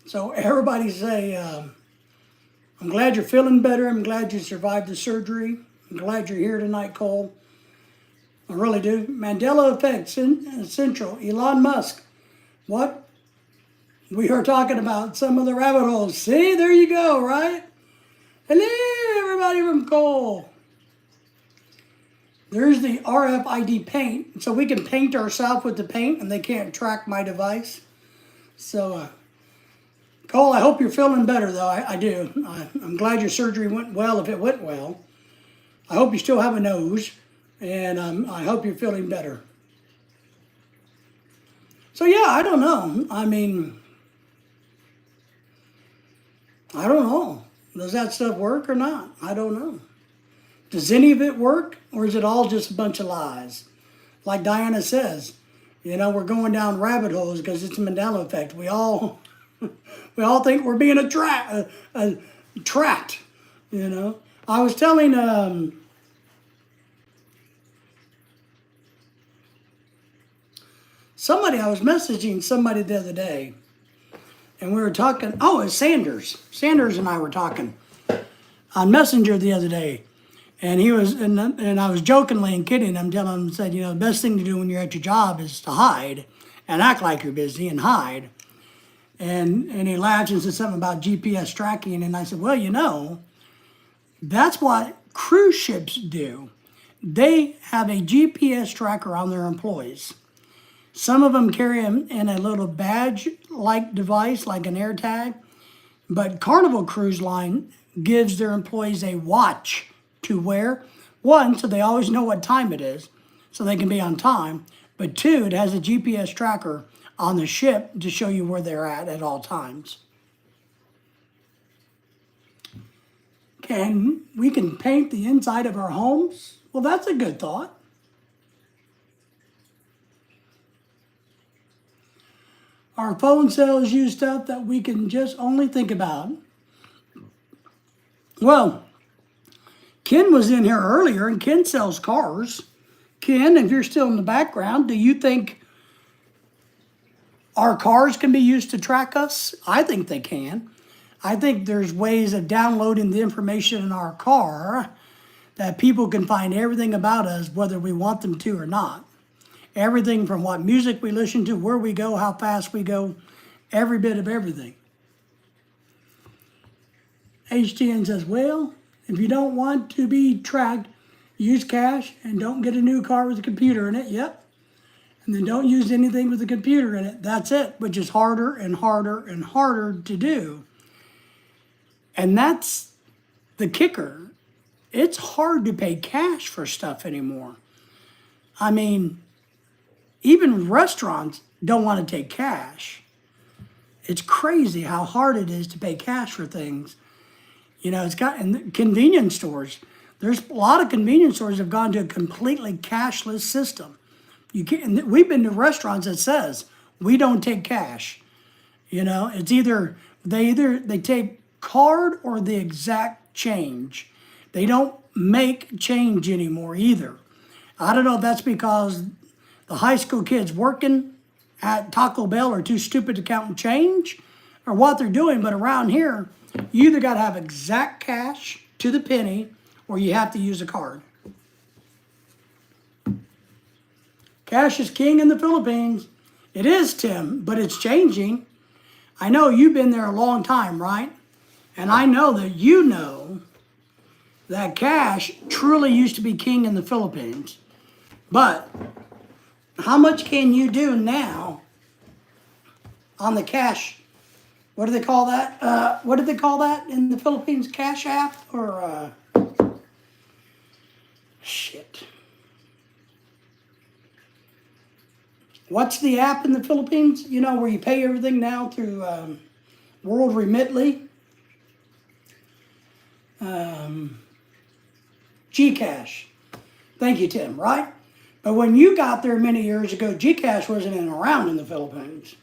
So everybody say, I'm glad you're feeling better. I'm glad you survived the surgery. I'm glad you're here tonight, Cole. I really do. Mandela Effect Central. Elon Musk. What? We are talking about some of the rabbit holes. See, there you go, right? Hello, everybody from Cole. There's the RFID paint. So we can paint ourselves with the paint and they can't track my device. So, Cole, I hope you're feeling better, though. I do. I'm glad your surgery went well if it went well. I hope you still have a nose. And I hope you're feeling better. So, yeah, I don't know. I don't know. Does that stuff work or not? I don't know. Does any of it work? Or is it all just a bunch of lies? Like Diana says, we're going down rabbit holes because it's a Mandela effect. We all think we're being trapped, I was telling... I was messaging somebody the other day, and we were talking, it's Sanders. Sanders and I were talking on Messenger the other day, and he was, and I was jokingly and kidding him, telling him, said, the best thing to do when you're at your job is to hide and act like you're busy and hide. And he laughed and said something about GPS tracking, and I said, well, that's what cruise ships do. They have a GPS tracker on their employees. Some of them carry them in a little badge-like device, like an AirTag. But Carnival Cruise Line gives their employees a watch to wear. 1, so they always know what time it is, so they can be on time. But 2, it has a GPS tracker on the ship to show you where they're at all times. We can paint the inside of our homes? Well, that's a good thought. Our phone cells use stuff that we can just only think about. Well, Ken was in here earlier, and Ken sells cars. Ken, if you're still in the background, do you think our cars can be used to track us? I think they can. I think there's ways of downloading the information in our car that people can find everything about us, whether we want them to or not. Everything from what music we listen to, where we go, how fast we go, every bit of everything. HTN says, well, if you don't want to be tracked, use cash and don't get a new car with a computer in it. Yep. And then don't use anything with a computer in it. That's it, which is harder and harder and harder to do. And that's the kicker. It's hard to pay cash for stuff anymore. Even restaurants don't want to take cash. It's crazy how hard it is to pay cash for things. It's got in the convenience stores. There's a lot of convenience stores have gone to a completely cashless system. You can't. We've been to restaurants that says we don't take cash. You know, it's either they take card or the exact change. They don't make change anymore either. I don't know if that's because the high school kids working at Taco Bell are too stupid to count and change or what they're doing, but around here, you either got to have exact cash to the penny or you have to use a card. Cash is king in the Philippines. It is, Tim, but it's changing. I know you've been there a long time, right? And I know that you know that cash truly used to be king in the Philippines. But how much can you do now on the cash? What do they call that? What do they call that in the Philippines? Cash app or shit. What's the app in the Philippines? You know, where you pay everything now through World Remitly? Gcash. Thank you, Tim, right? But when you got there many years ago, Gcash wasn't even around in the Philippines.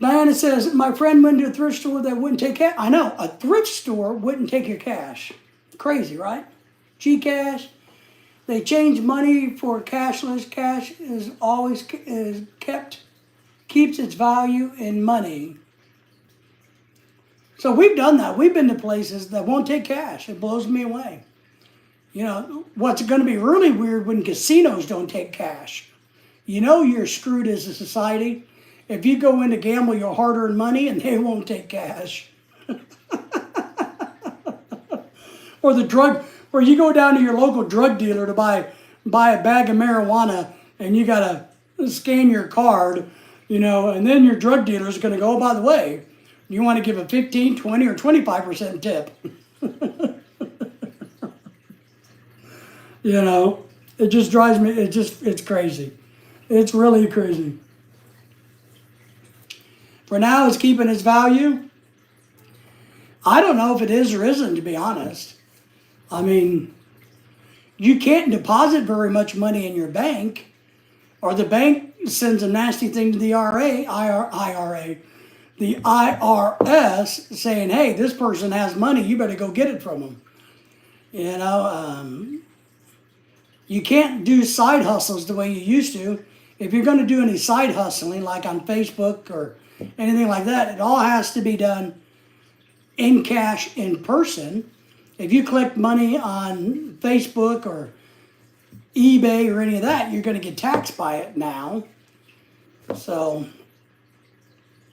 Diana says, my friend went to a thrift store that wouldn't take cash. I know, a thrift store wouldn't take your cash. Crazy, right? Gcash. They change money for cashless. Cash is always keeps its value in money. So we've done that. We've been to places that won't take cash. It blows me away. You know, what's going to be really weird when casinos don't take cash. You know you're screwed as a society if you go in to gamble your hard-earned money and they won't take cash. Or or you go down to your local drug dealer to buy a bag of marijuana and you got to scan your card, you know, and then your drug dealer is going to go, oh, by the way, you want to give a 15, 20, or 25% tip. You know, it just drives me, it's crazy. It's really crazy. For now, it's keeping its value. I don't know if it is or isn't, to be honest. I mean, you can't deposit very much money in your bank, or the bank sends a nasty thing to the the IRS saying, hey, this person has money, you better go get it from them. You know, you can't do side hustles the way you used to. If you're going to do any side hustling, like on Facebook or anything like that, it all has to be done in cash, in person. If you collect money on Facebook or eBay or any of that, you're going to get taxed by it now. So,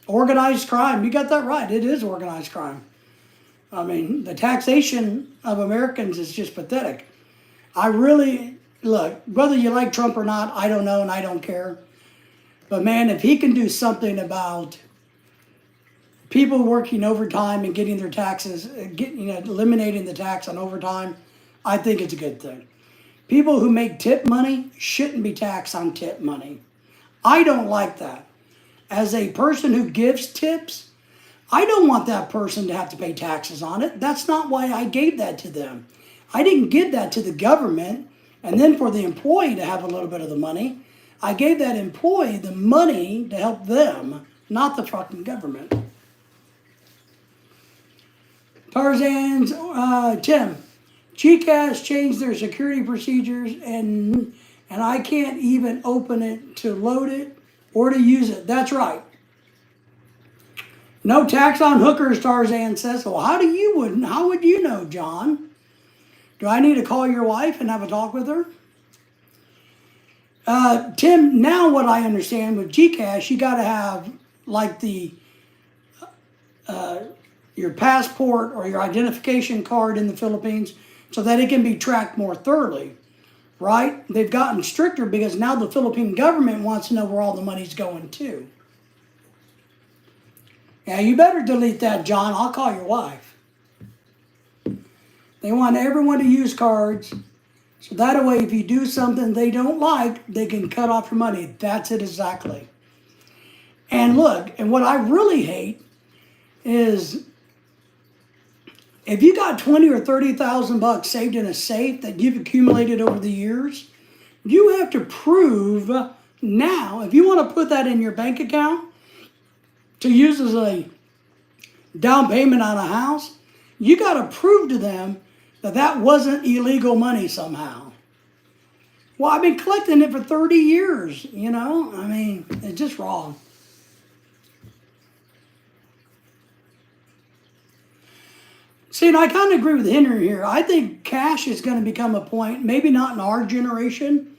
organized crime, you got that right. It is organized crime. I mean, the taxation of Americans is just pathetic. Look, whether you like Trump or not, I don't know and I don't care. But man, if he can do something about people working overtime and getting their taxes, eliminating the tax on overtime, I think it's a good thing. People who make tip money shouldn't be taxed on tip money. I don't like that. As a person who gives tips, I don't want that person to have to pay taxes on it. That's not why I gave that to them. I didn't give that to the government and then for the employee to have a little bit of the money. I gave that employee the money to help them, not the fucking government. Tarzan's, Tim, Gcash changed their security procedures and I can't even open it to load it or to use it. That's right. No tax on hookers, Tarzan says. Well, how would you know, John? Do I need to call your wife and have a talk with her? Tim, now what I understand with Gcash, you got to have like your passport or your identification card in the Philippines so that it can be tracked more thoroughly, right? They've gotten stricter because now the Philippine government wants to know where all the money's going to. Yeah, you better delete that, John. I'll call your wife. They want everyone to use cards. So that way, if you do something they don't like, they can cut off your money. That's it exactly. And look, and what I really hate is If you got 20 or 30,000 bucks saved in a safe that you've accumulated over the years, you have to prove now, if you want to put that in your bank account to use as a down payment on a house, you got to prove to them that that wasn't illegal money somehow. Well, I've been collecting it for 30 years, you know? I mean, it's just wrong. See, and I kind of agree with Henry here. I think cash is going to become a point, maybe not in our generation,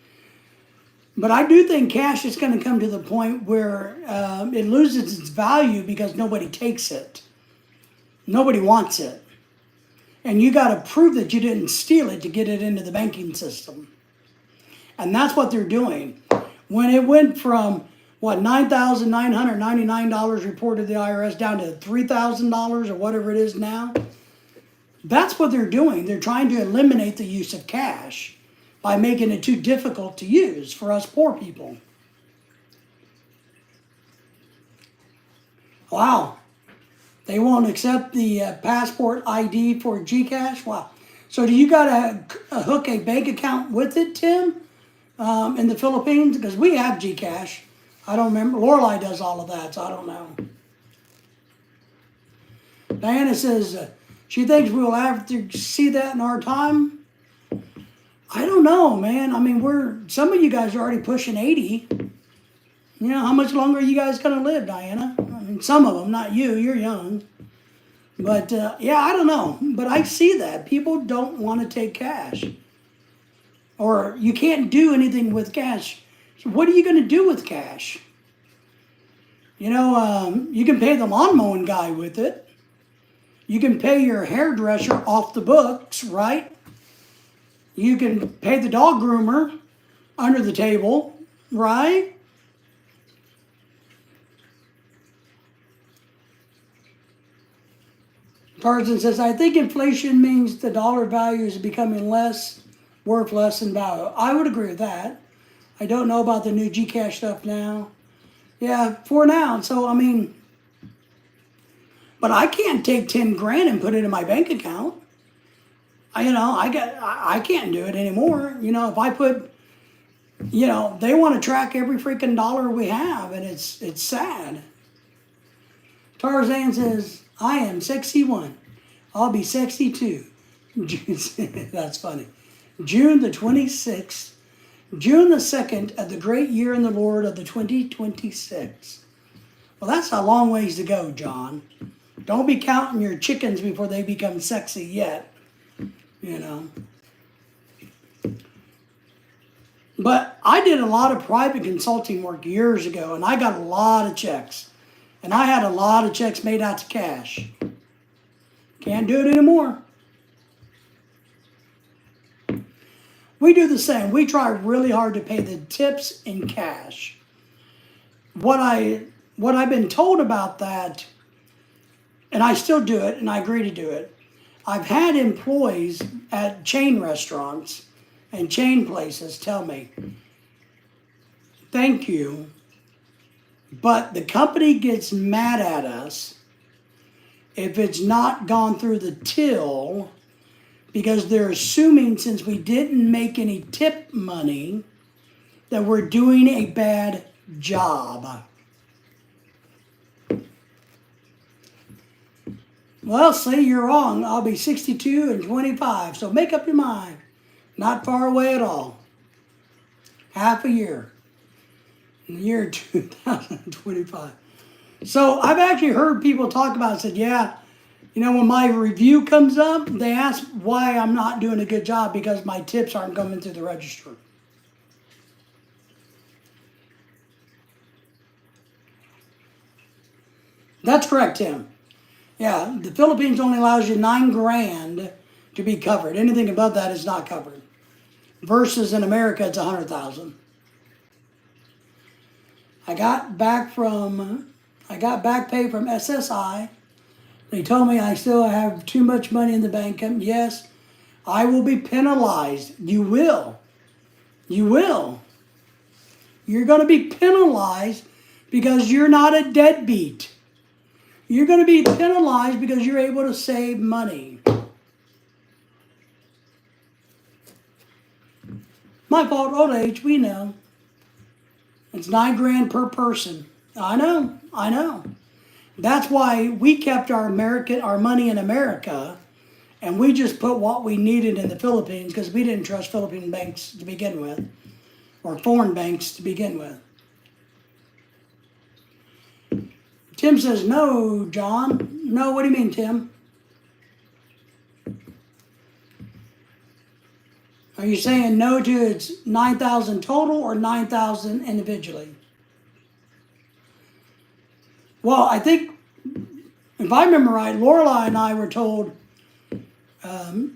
but I do think cash is going to come to the point where it loses its value because nobody takes it. Nobody wants it. And you got to prove that you didn't steal it to get it into the banking system. And that's what they're doing. When it went from, what, $9,999 reported to the IRS down to $3,000 or whatever it is now, that's what they're doing. They're trying to eliminate the use of cash by making it too difficult to use for us poor people. Wow. They won't accept the passport ID for GCash? Wow. So do you got to hook a bank account with it, Tim, in the Philippines? Because we have GCash. I don't remember. Lorelei does all of that, so I don't know. Diana says she thinks we'll have to see that in our time. I don't know, man. I mean, some of you guys are already pushing 80. You know, how much longer are you guys going to live, Diana? I mean, some of them, not you. You're young. But, yeah, I don't know. But I see that. People don't want to take cash. Or you can't do anything with cash. So what are you going to do with cash? You know, you can pay the lawn mowing guy with it. You can pay your hairdresser off the books, right? You can pay the dog groomer under the table, right? Tarzan says, I think inflation means the dollar value is becoming worth less in value. I would agree with that. I don't know about the new GCash stuff now. Yeah, for now. So, I mean, but I can't take 10 grand and put it in my bank account. I can't do it anymore. You know, if I put, you know, they want to track every freaking dollar we have, and it's sad. Tarzan says, I am 61. I'll be 62. That's funny. June the 26th. June the 2nd of the great year in the Lord of the 2026. Well, that's a long ways to go, John. Don't be counting your chickens before they become sexy yet. You know. But I did a lot of private consulting work years ago, and I got a lot of checks. And I had a lot of checks made out to cash. Can't do it anymore. We do the same. We try really hard to pay the tips in cash. What I've been told about that, and I still do it, and I agree to do it, I've had employees at chain restaurants and chain places tell me, thank you, but the company gets mad at us if it's not gone through the till because they're assuming since we didn't make any tip money that we're doing a bad job. Well, see, you're wrong. I'll be 62 and 25, so make up your mind. Not far away at all. Half a year. In the year 2025. So I've actually heard people talk about it, said, yeah, you know, when my review comes up, they ask why I'm not doing a good job because my tips aren't coming through the register. That's correct, Tim. Yeah, the Philippines only allows you 9 grand to be covered. Anything above that is not covered. Versus in America, it's 100,000. I got back pay from SSI. They told me I still have too much money in the bank. Yes, I will be penalized. You will. You will. You're going to be penalized because you're not a deadbeat. You're going to be penalized because you're able to save money. My fault, old age, we know. It's $9 grand per person. I know. That's why we kept our money in America, and we just put what we needed in the Philippines because we didn't trust Philippine banks to begin with, or foreign banks to begin with. Tim says, no, John. No, what do you mean, Tim? Are you saying no to its 9,000 total or 9,000 individually? Well, I think, if I remember right, Lorelai and I were told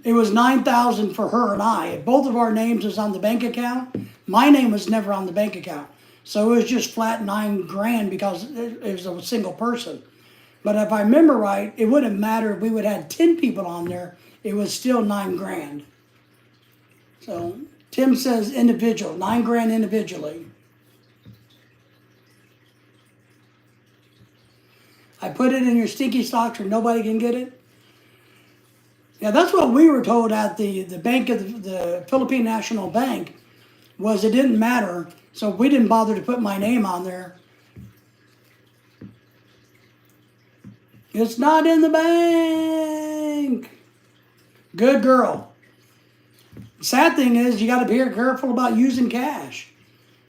it was 9,000 for her and I. If both of our names was on the bank account, my name was never on the bank account. So it was just flat $9 grand because it was a single person. But if I remember right, it wouldn't matter if we would have had 10 people on there, it was still $9 grand. So Tim says individual, $9 grand individually. I put it in your stinky stocks where nobody can get it. Yeah, that's what we were told at the bank of the Philippine National Bank, was it didn't matter. So we didn't bother to put my name on there. It's not in the bank. Good girl. Sad thing is, you got to be careful about using cash.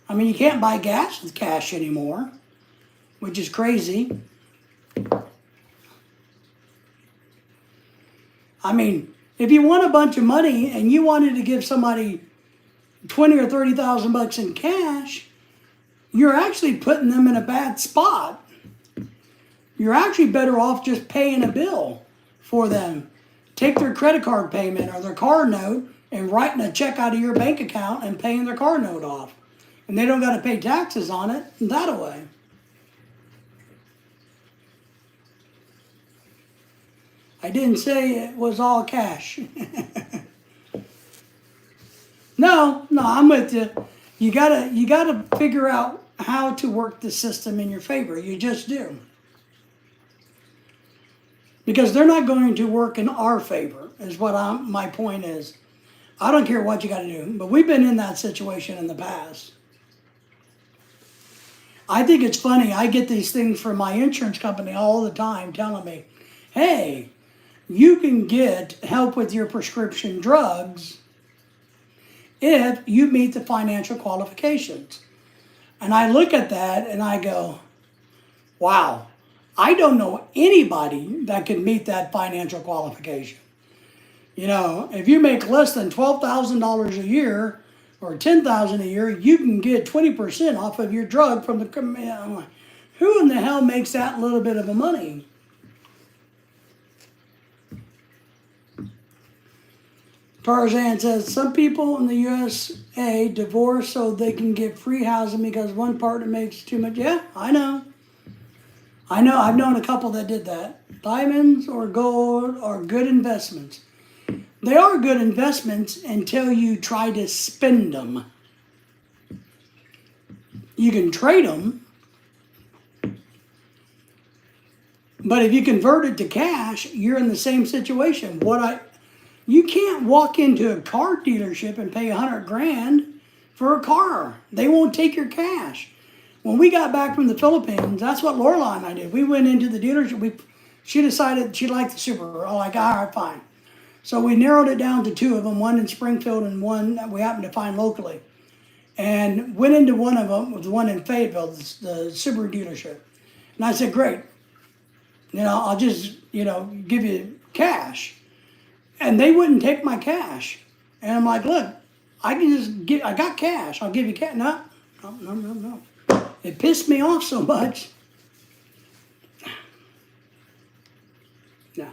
I mean, you can't buy gas with cash anymore, which is crazy. I mean, if you want a bunch of money and you wanted to give somebody 20 or 30,000 bucks in cash, you're actually putting them in a bad spot. You're actually better off just paying a bill for them. Take their credit card payment or their car note and writing a check out of your bank account and paying their car note off. And they don't got to pay taxes on it that way. I didn't say it was all cash. No, I'm with you. You gotta figure out how to work the system in your favor. You just do. Because they're not going to work in our favor, is what my point is. I don't care what you got to do, but we've been in that situation in the past. I think it's funny. I get these things from my insurance company all the time telling me, hey, you can get help with your prescription drugs if you meet the financial qualifications. And I look at that and I go, wow, I don't know anybody that can meet that financial qualification. You know, if you make less than $12,000 a year or $10,000 a year, you can get 20% off of your drug from the. I'm like, who in the hell makes that little bit of a money? Tarzan says some people in the USA divorce so they can get free housing because one partner makes too much. Yeah, I know. I've known a couple that did that. Diamonds or gold are good investments. They are good investments until you try to spend them. You can trade them, but if you convert it to cash, you're in the same situation. You can't walk into a car dealership and pay $100 grand for a car. They won't take your cash. When we got back from the Philippines, that's what Lorelai and I did. We went into the dealership. She decided she liked the Subaru. I'm like, all right, fine. So we narrowed it down to two of them, one in Springfield and one that we happened to find locally. And went into one of them, the one in Fayetteville, the Subaru dealership. And I said, great. I'll just, give you cash. And they wouldn't take my cash. And I'm like, look, I got cash. I'll give you cash. No. It pissed me off so much. No.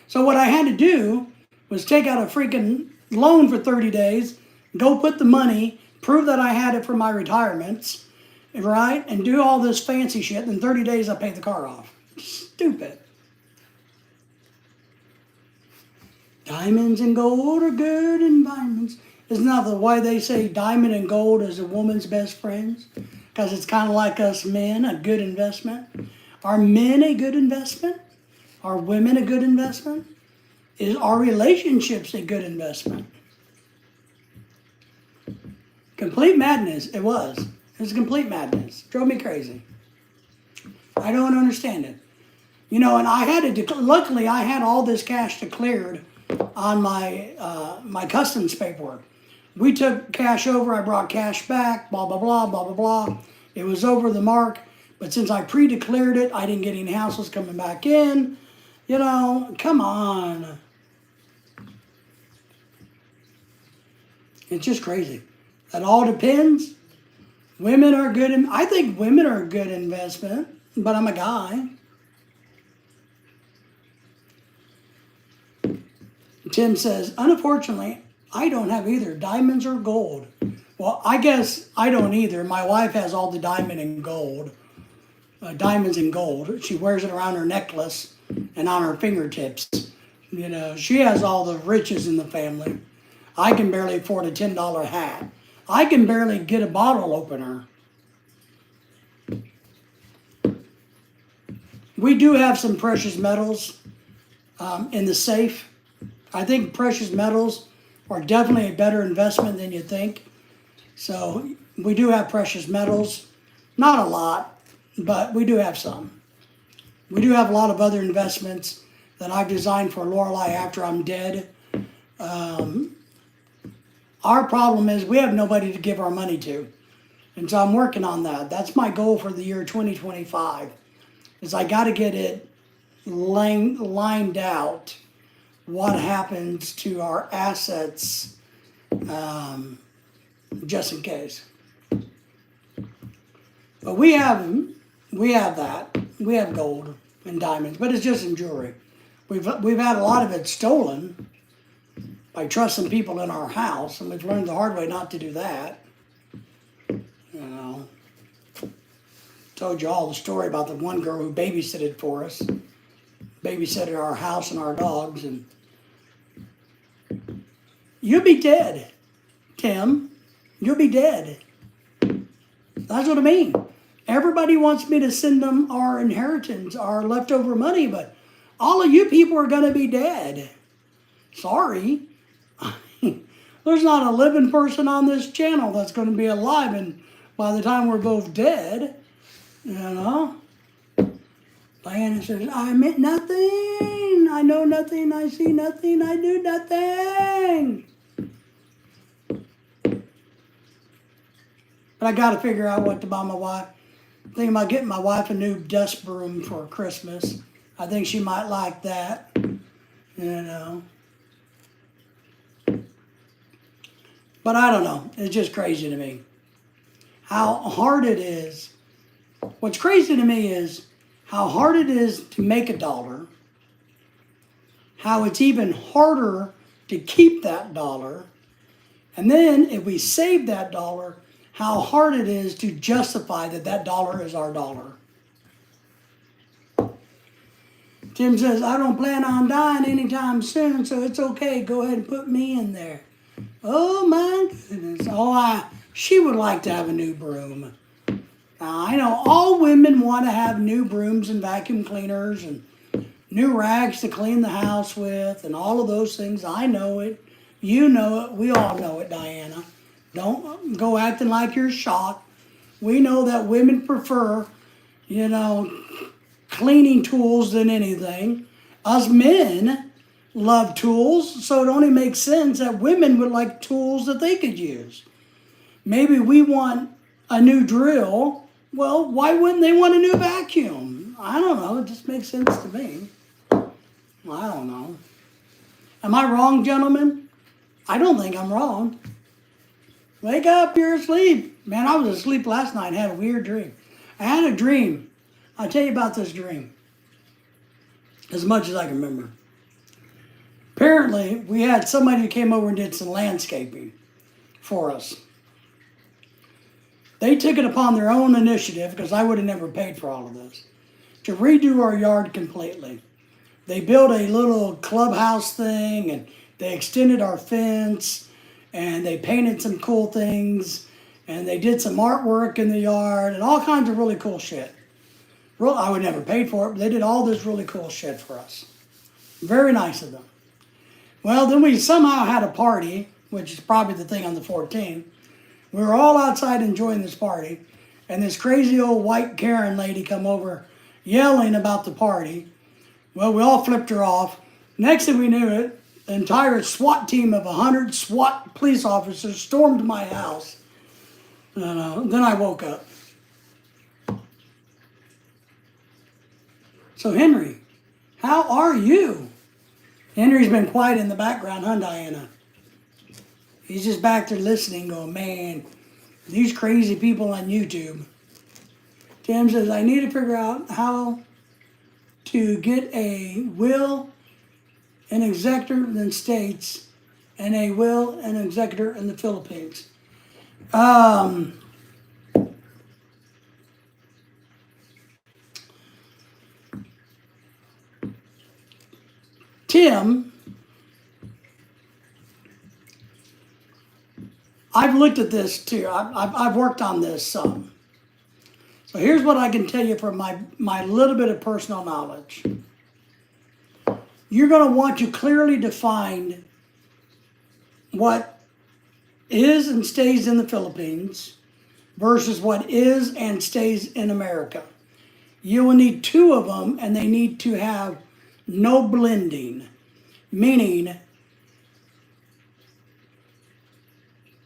So what I had to do was take out a freaking loan for 30 days, go put the money, prove that I had it for my retirements, right? And do all this fancy shit. In 30 days, I paid the car off. Stupid. Diamonds and gold are good environments. Isn't that why they say diamond and gold is a woman's best friends? Because it's kind of like us men, a good investment. Are men a good investment? Are women a good investment? Are relationships a good investment? Complete madness. It was. It was complete madness. Drove me crazy. I don't understand it. You know, and I had to, luckily I had all this cash declared on my my customs paperwork. We took cash over, I brought cash back, blah, blah, blah, blah, blah, blah. It was over the mark, but since I pre-declared it, I didn't get any hassles coming back in. You know, come on. It's just crazy. It all depends. Women are good, I think women are a good investment, but I'm a guy. Tim says, unfortunately, I don't have either diamonds or gold. Well, I guess I don't either. My wife has all the diamond and gold, diamonds and gold. She wears it around her necklace and on her fingertips. You know, she has all the riches in the family. I can barely afford a $10 hat. I can barely get a bottle opener. We do have some precious metals in the safe. I think precious metals are definitely a better investment than you think. So we do have precious metals. Not a lot, but we do have some. We do have a lot of other investments that I've designed for Lorelei after I'm dead. Our problem is we have nobody to give our money to. And so I'm working on that. That's my goal for the year 2025, is I got to get it lined out what happens to our assets, just in case. But we have that. We have gold and diamonds, but it's just in jewelry. We've had a lot of it stolen by trusting people in our house, and we've learned the hard way not to do that. You know, told you all the story about the one girl who babysitted for us, babysitted our house and our dogs, and you'll be dead, Tim. You'll be dead. That's what I mean. Everybody wants me to send them our inheritance, our leftover money, but all of you people are going to be dead. Sorry. There's not a living person on this channel that's going to be alive, and by the time we're both dead, you know. Diana says, I meant nothing. I know nothing. I see nothing. I do nothing. But I got to figure out what to buy my wife. I'm thinking about getting my wife a new dust broom for Christmas. I think she might like that. You know. But I don't know. It's just crazy to me how hard it is. What's crazy to me is how hard it is to make a dollar, how it's even harder to keep that dollar, and then if we save that dollar, how hard it is to justify that that dollar is our dollar. Tim says, I don't plan on dying anytime soon, so it's okay. Go ahead and put me in there. Oh my goodness. Oh, she would like to have a new broom. Now, I know all women want to have new brooms and vacuum cleaners and new rags to clean the house with and all of those things. I know it. You know it. We all know it, Diana. Don't go acting like you're shocked. We know that women prefer, you know, cleaning tools than anything. Us men love tools, so it only makes sense that women would like tools that they could use. Maybe we want a new drill. Well, why wouldn't they want a new vacuum? I don't know. It just makes sense to me. I don't know. Am I wrong, gentlemen? I don't think I'm wrong. Wake up, you're asleep. Man, I was asleep last night and had a weird dream. I had a dream. I'll tell you about this dream. As much as I can remember. Apparently, we had somebody who came over and did some landscaping for us. They took it upon their own initiative, because I would have never paid for all of this, to redo our yard completely. They built a little clubhouse thing, and they extended our fence, and they painted some cool things, and they did some artwork in the yard, and all kinds of really cool shit. Well, I would never paid for it, but they did all this really cool shit for us. Very nice of them. Well, then we somehow had a party, which is probably the thing on the 14th, We were all outside enjoying this party, and this crazy old white Karen lady come over yelling about the party. Well, we all flipped her off. Next thing we knew it, the entire SWAT team of 100 SWAT police officers stormed my house. And then I woke up. So Henry, how are you? Henry's been quiet in the background, huh, Diana? He's just back there listening, going, man, these crazy people on YouTube. Tim says, I need to figure out how to get a will and executor in the States and a will and executor in the Philippines. Tim, I've looked at this too. I've worked on this some. So here's what I can tell you from my little bit of personal knowledge. You're going to want to clearly define what is and stays in the Philippines versus what is and stays in America. You will need two of them, and they need to have no blending, meaning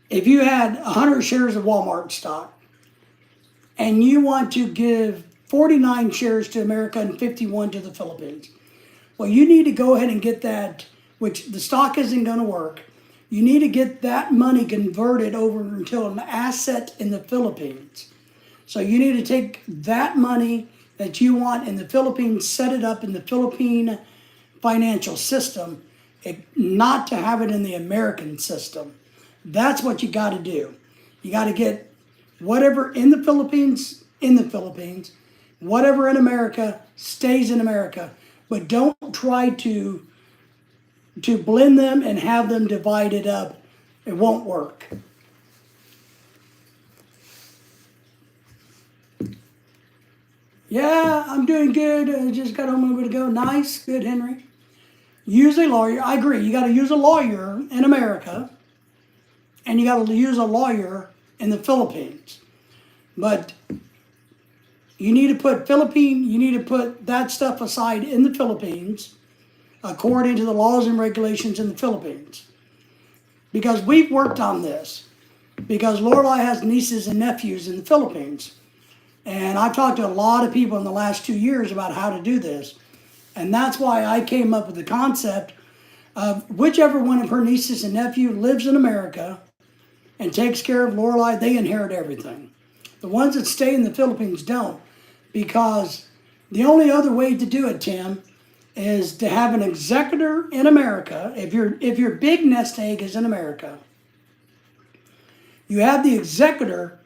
if you had 100 shares of Walmart stock and you want to give 49 shares to America and 51 to the Philippines, well, you need to go ahead and get that, which the stock isn't going to work. You need to get that money converted over into an asset in the Philippines. So you need to take that money that you want in the Philippines, set it up in the Philippine financial system, not to have it in the American system. That's what you got to do. You got to get whatever in the Philippines, whatever in America stays in America, but don't try to blend them and have them divided up. It won't work. Yeah, I'm doing good. I just got home a minute ago. Nice. Good, Henry. Use a lawyer. I agree. You got to use a lawyer in America, and you got to use a lawyer in the Philippines. But you need to put that stuff aside in the Philippines according to the laws and regulations in the Philippines. Because we've worked on this. Because Lorelai has nieces and nephews in the Philippines. And I've talked to a lot of people in the last 2 years about how to do this. And that's why I came up with the concept of whichever one of her nieces and nephew lives in America and takes care of Lorelai, they inherit everything. The ones that stay in the Philippines don't. Because the only other way to do it, Tim, is to have an executor in America. If your big nest egg is in America, you have the executor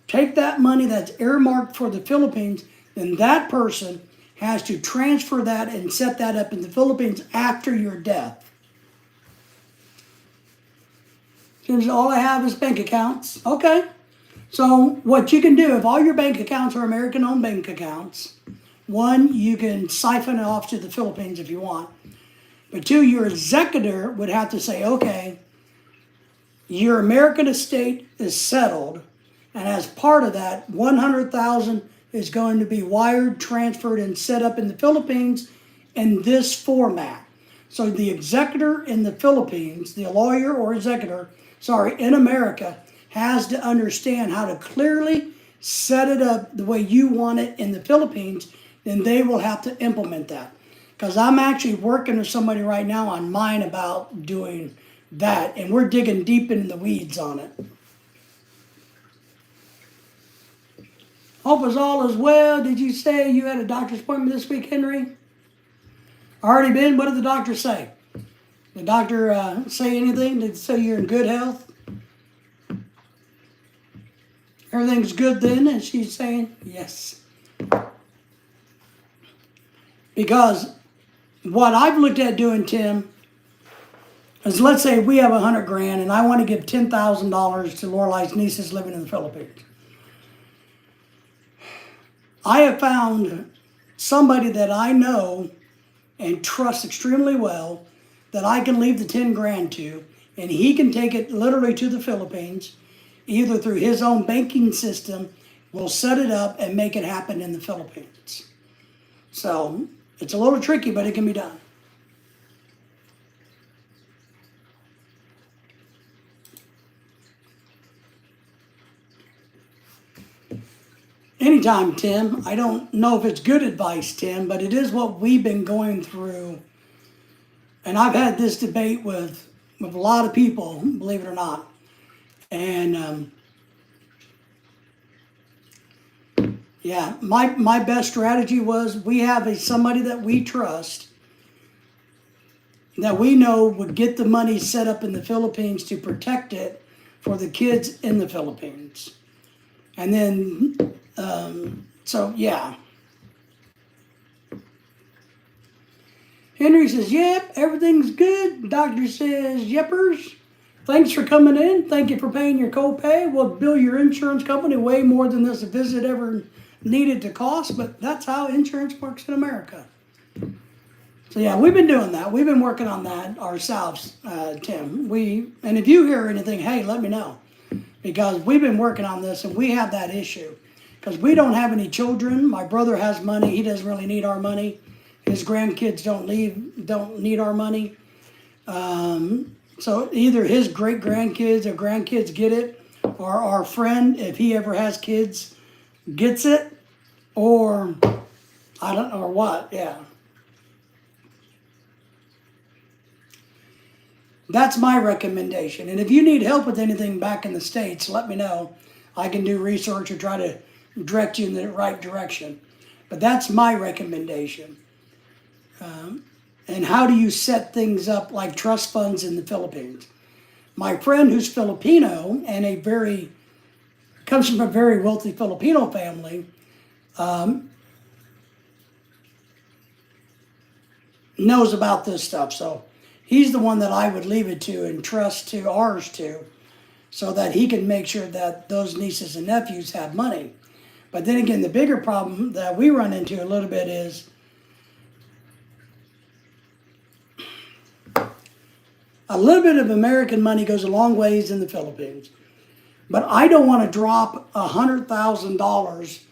take that money that's earmarked for the Philippines, then that person has to transfer that and set that up in the Philippines after your death. Since all I have is bank accounts. Okay. So what you can do, if all your bank accounts are American-owned bank accounts, one, you can siphon it off to the Philippines if you want. But two, your executor would have to say, okay, your American estate is settled, and as part of that, $100,000 is going to be wired, transferred, and set up in the Philippines in this format. So the executor in the Philippines, the lawyer or executor, in America, has to understand how to clearly set it up the way you want it in the Philippines, then they will have to implement that. Because I'm actually working with somebody right now on mine about doing that, and we're digging deep into the weeds on it. Hope all is well. Did you say you had a doctor's appointment this week, Henry? Already been? What did the doctor say? Did the doctor say anything? Did it say you're in good health? Everything's good then? And she's saying, yes. Because what I've looked at doing, Tim, is let's say we have $100,000 and I want to give $10,000 to Lorelai's nieces living in the Philippines. I have found somebody that I know and trust extremely well that I can leave the $10,000 to, and he can take it literally to the Philippines. either through his own banking system, will set it up and make it happen in the Philippines. So it's a little tricky, but it can be done. Anytime, Tim. I don't know if it's good advice, Tim, but it is what we've been going through. And I've had this debate with a lot of people, believe it or not. And yeah, my best strategy was we have somebody that we trust, that we know would get the money set up in the Philippines to protect it for the kids in the Philippines. And then, so yeah. Henry says, yep, everything's good. Doctor says, yepers. Thanks for coming in. Thank you for paying your copay. We'll bill your insurance company way more than this visit ever needed to cost, but that's how insurance works in America. So yeah, we've been doing that. We've been working on that ourselves, Tim. And if you hear anything, hey, let me know. Because we've been working on this and we have that issue. Because we don't have any children. My brother has money. He doesn't really need our money. His grandkids don't need our money. So either his great grandkids or grandkids get it, or our friend, if he ever has kids, gets it, or I don't know, or what, yeah. That's my recommendation. And if you need help with anything back in the States, let me know. I can do research or try to direct you in the right direction. But that's my recommendation. And how do you set things up like trust funds in the Philippines? My friend who's Filipino and comes from a very wealthy Filipino family, knows about this stuff. So he's the one that I would leave it to and trust to ours to, so that he can make sure that those nieces and nephews have money. But then again, the bigger problem that we run into a little bit is a little bit of American money goes a long ways in the Philippines. But I don't want to drop $100,000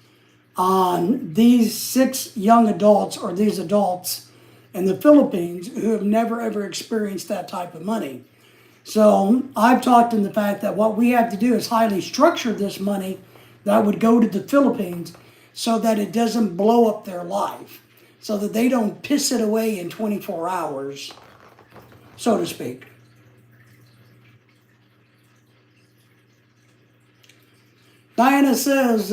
on these 6 young adults or these adults in the Philippines who have never ever experienced that type of money. So I've talked in the fact that what we have to do is highly structure this money that would go to the Philippines so that it doesn't blow up their life, so that they don't piss it away in 24 hours, so to speak. Diana says,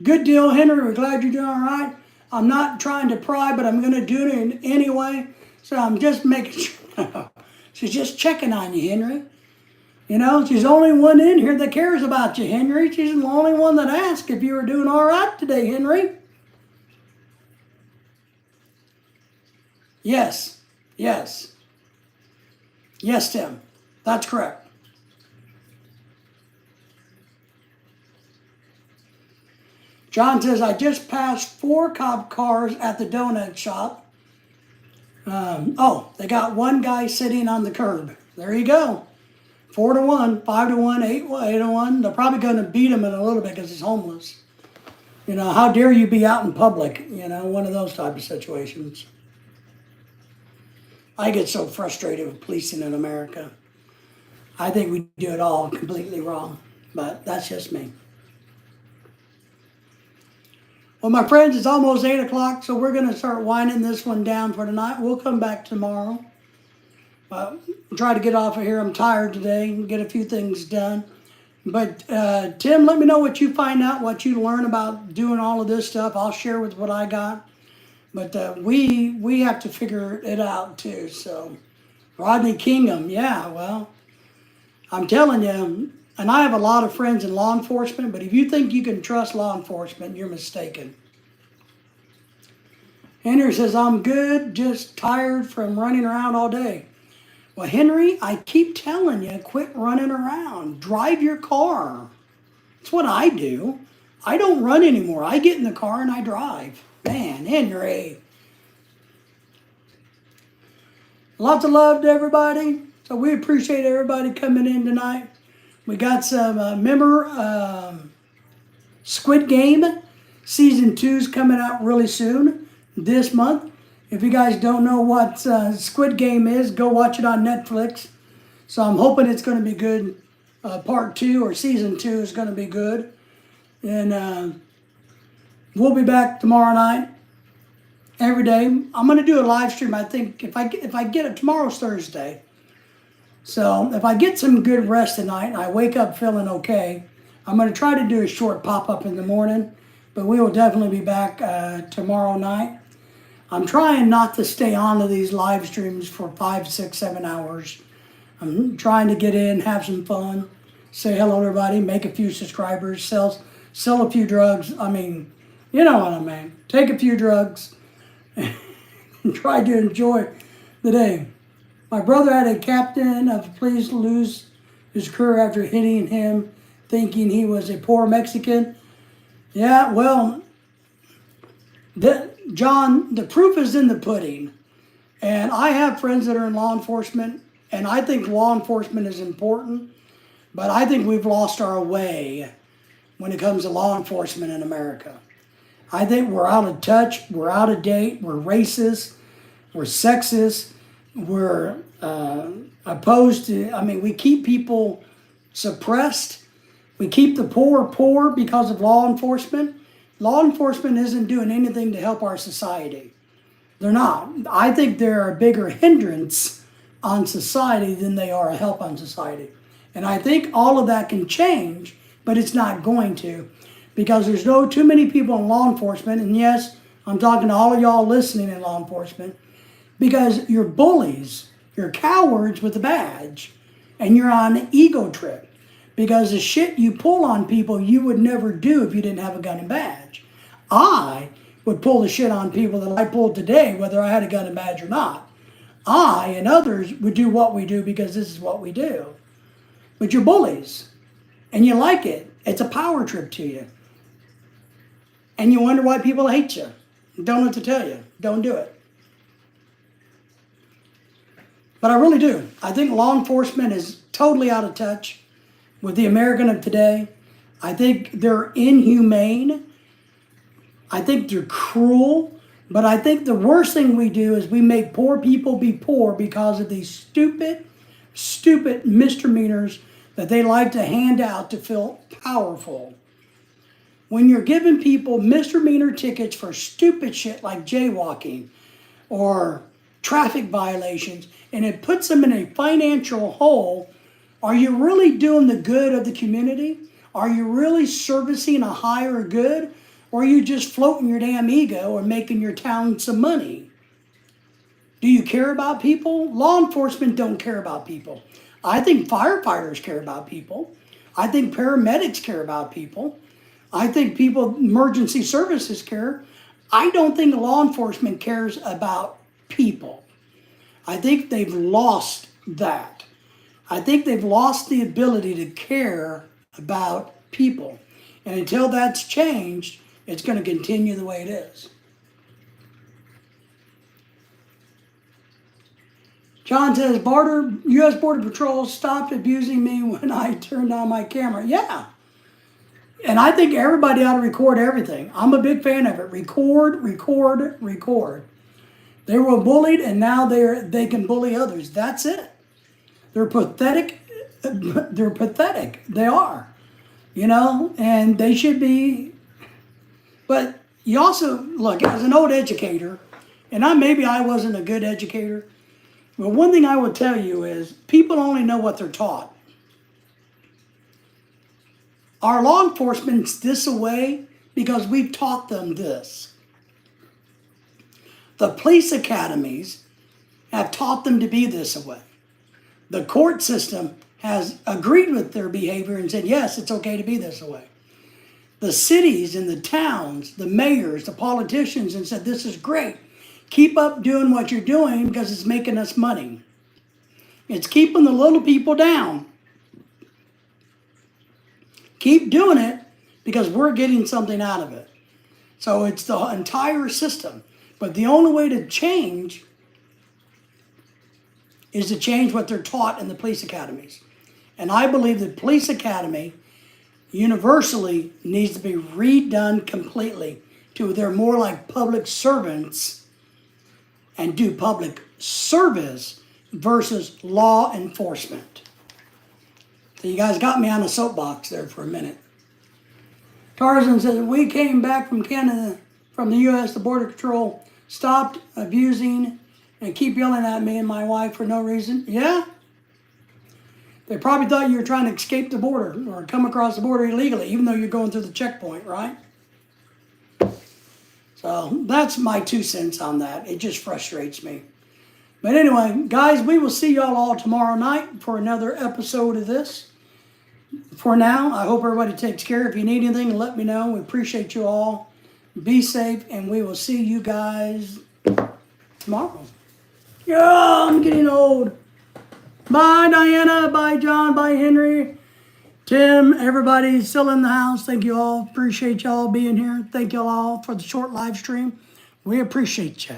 good deal, Henry. We're glad you're doing all right. I'm not trying to pry, but I'm going to do it anyway. So I'm just making sure. She's just checking on you, Henry. You know, she's the only one in here that cares about you, Henry. She's the only one that asked if you were doing all right today, Henry. Yes. Yes. Yes, Tim. That's correct. John says, I just passed 4 cop cars at the donut shop. They got one guy sitting on the curb. There you go. 4-1, 5-1, 8-1. They're probably going to beat him in a little bit because he's homeless. You know, how dare you be out in public? You know, one of those type of situations. I get so frustrated with policing in America. I think we do it all completely wrong, but that's just me. Well, my friends, it's almost 8 o'clock, so we're going to start winding this one down for tonight. We'll come back tomorrow. Try to get off of here. I'm tired today and get a few things done. But Tim, let me know what you find out, what you learn about doing all of this stuff. I'll share with what I got. But we have to figure it out too. So Rodney Kingham, yeah, well, I'm telling you, and I have a lot of friends in law enforcement, but if you think you can trust law enforcement, you're mistaken. Henry says, I'm good, just tired from running around all day. Well, Henry, I keep telling you, quit running around. Drive your car. That's what I do. I don't run anymore. I get in the car and I drive. Man, Henry. Lots of love to everybody. So we appreciate everybody coming in tonight. We got some, Squid Game. Season 2's coming out really soon, this month. If you guys don't know what Squid Game is, go watch it on Netflix. So I'm hoping it's going to be good. Part 2 or Season 2 is going to be good. And we'll be back tomorrow night, every day. I'm going to do a live stream, I think, if I get it. Tomorrow's Thursday. So if I get some good rest tonight and I wake up feeling okay, I'm going to try to do a short pop-up in the morning, but we will definitely be back tomorrow night. I'm trying not to stay on to these live streams for 5, 6, 7 hours. I'm trying to get in, have some fun, say hello to everybody, make a few subscribers, sell a few drugs. I mean, you know what I mean. Take a few drugs and try to enjoy the day. My brother had a captain of police lose his career after hitting him, thinking he was a poor Mexican. Yeah, well, John, the proof is in the pudding. And I have friends that are in law enforcement, and I think law enforcement is important, but I think we've lost our way when it comes to law enforcement in America. I think we're out of touch, we're out of date, we're racist, we're sexist, we're opposed to, we keep people suppressed. We keep the poor because of law enforcement. Law enforcement isn't doing anything to help our society. They're not. I think they're a bigger hindrance on society than they are a help on society. And I think all of that can change, but it's not going to, because there's too many people in law enforcement. And yes, I'm talking to all of y'all listening in law enforcement, because you're bullies, you're cowards with a badge, and you're on an ego trip. Because the shit you pull on people you would never do if you didn't have a gun and badge. I would pull the shit on people that I pulled today, whether I had a gun and badge or not. I and others would do what we do because this is what we do. But you're bullies, and you like it. It's a power trip to you. And you wonder why people hate you. Don't know what to tell you. Don't do it. But I really do. I think law enforcement is totally out of touch with the American of today. I think they're inhumane. I think they're cruel. But I think the worst thing we do is we make poor people be poor because of these stupid misdemeanors that they like to hand out to feel powerful. When you're giving people misdemeanor tickets for stupid shit like jaywalking or traffic violations, and it puts them in a financial hole, are you really doing the good of the community? Are you really servicing a higher good? Or are you just floating your damn ego and making your town some money? Do you care about people? Law enforcement don't care about people. I think firefighters care about people. I think paramedics care about people. I think emergency services care. I don't think law enforcement cares about people. I think they've lost that. I think they've lost the ability to care about people. And until that's changed, it's going to continue the way it is. John says, U.S. Border Patrol stopped abusing me when I turned on my camera. Yeah. And I think everybody ought to record everything. I'm a big fan of it. Record. They were bullied, and now they can bully others. That's it. They're pathetic. They are. And they should be. But you also, look, as an old educator, and maybe I wasn't a good educator, but one thing I will tell you is people only know what they're taught. Our law enforcement's this way because we've taught them this. The police academies have taught them to be this way. The court system has agreed with their behavior and said, yes, it's okay to be this way. The cities and the towns, the mayors, the politicians, and said, this is great. Keep up doing what you're doing because it's making us money. It's keeping the little people down. Keep doing it because we're getting something out of it. So it's the entire system. But the only way to change is to change what they're taught in the police academies. And I believe the police academy universally needs to be redone completely to where they're more like public servants and do public service versus law enforcement. So you guys got me on a soapbox there for a minute. Tarzan says, we came back from Canada, from the U.S., the Border Patrol stopped abusing and keep yelling at me and my wife for no reason. Yeah? They probably thought you were trying to escape the border or come across the border illegally, even though you're going through the checkpoint, right? So that's my 2 cents on that. It just frustrates me. But anyway, guys, we will see y'all all tomorrow night for another episode of this. For now, I hope everybody takes care. If you need anything, let me know. We appreciate you all. Be safe, and we will see you guys tomorrow. Yeah, I'm getting old. Bye, Diana. Bye, John. Bye, Henry. Tim, everybody still in the house. Thank you all. Appreciate y'all being here. Thank you all for the short live stream. We appreciate you.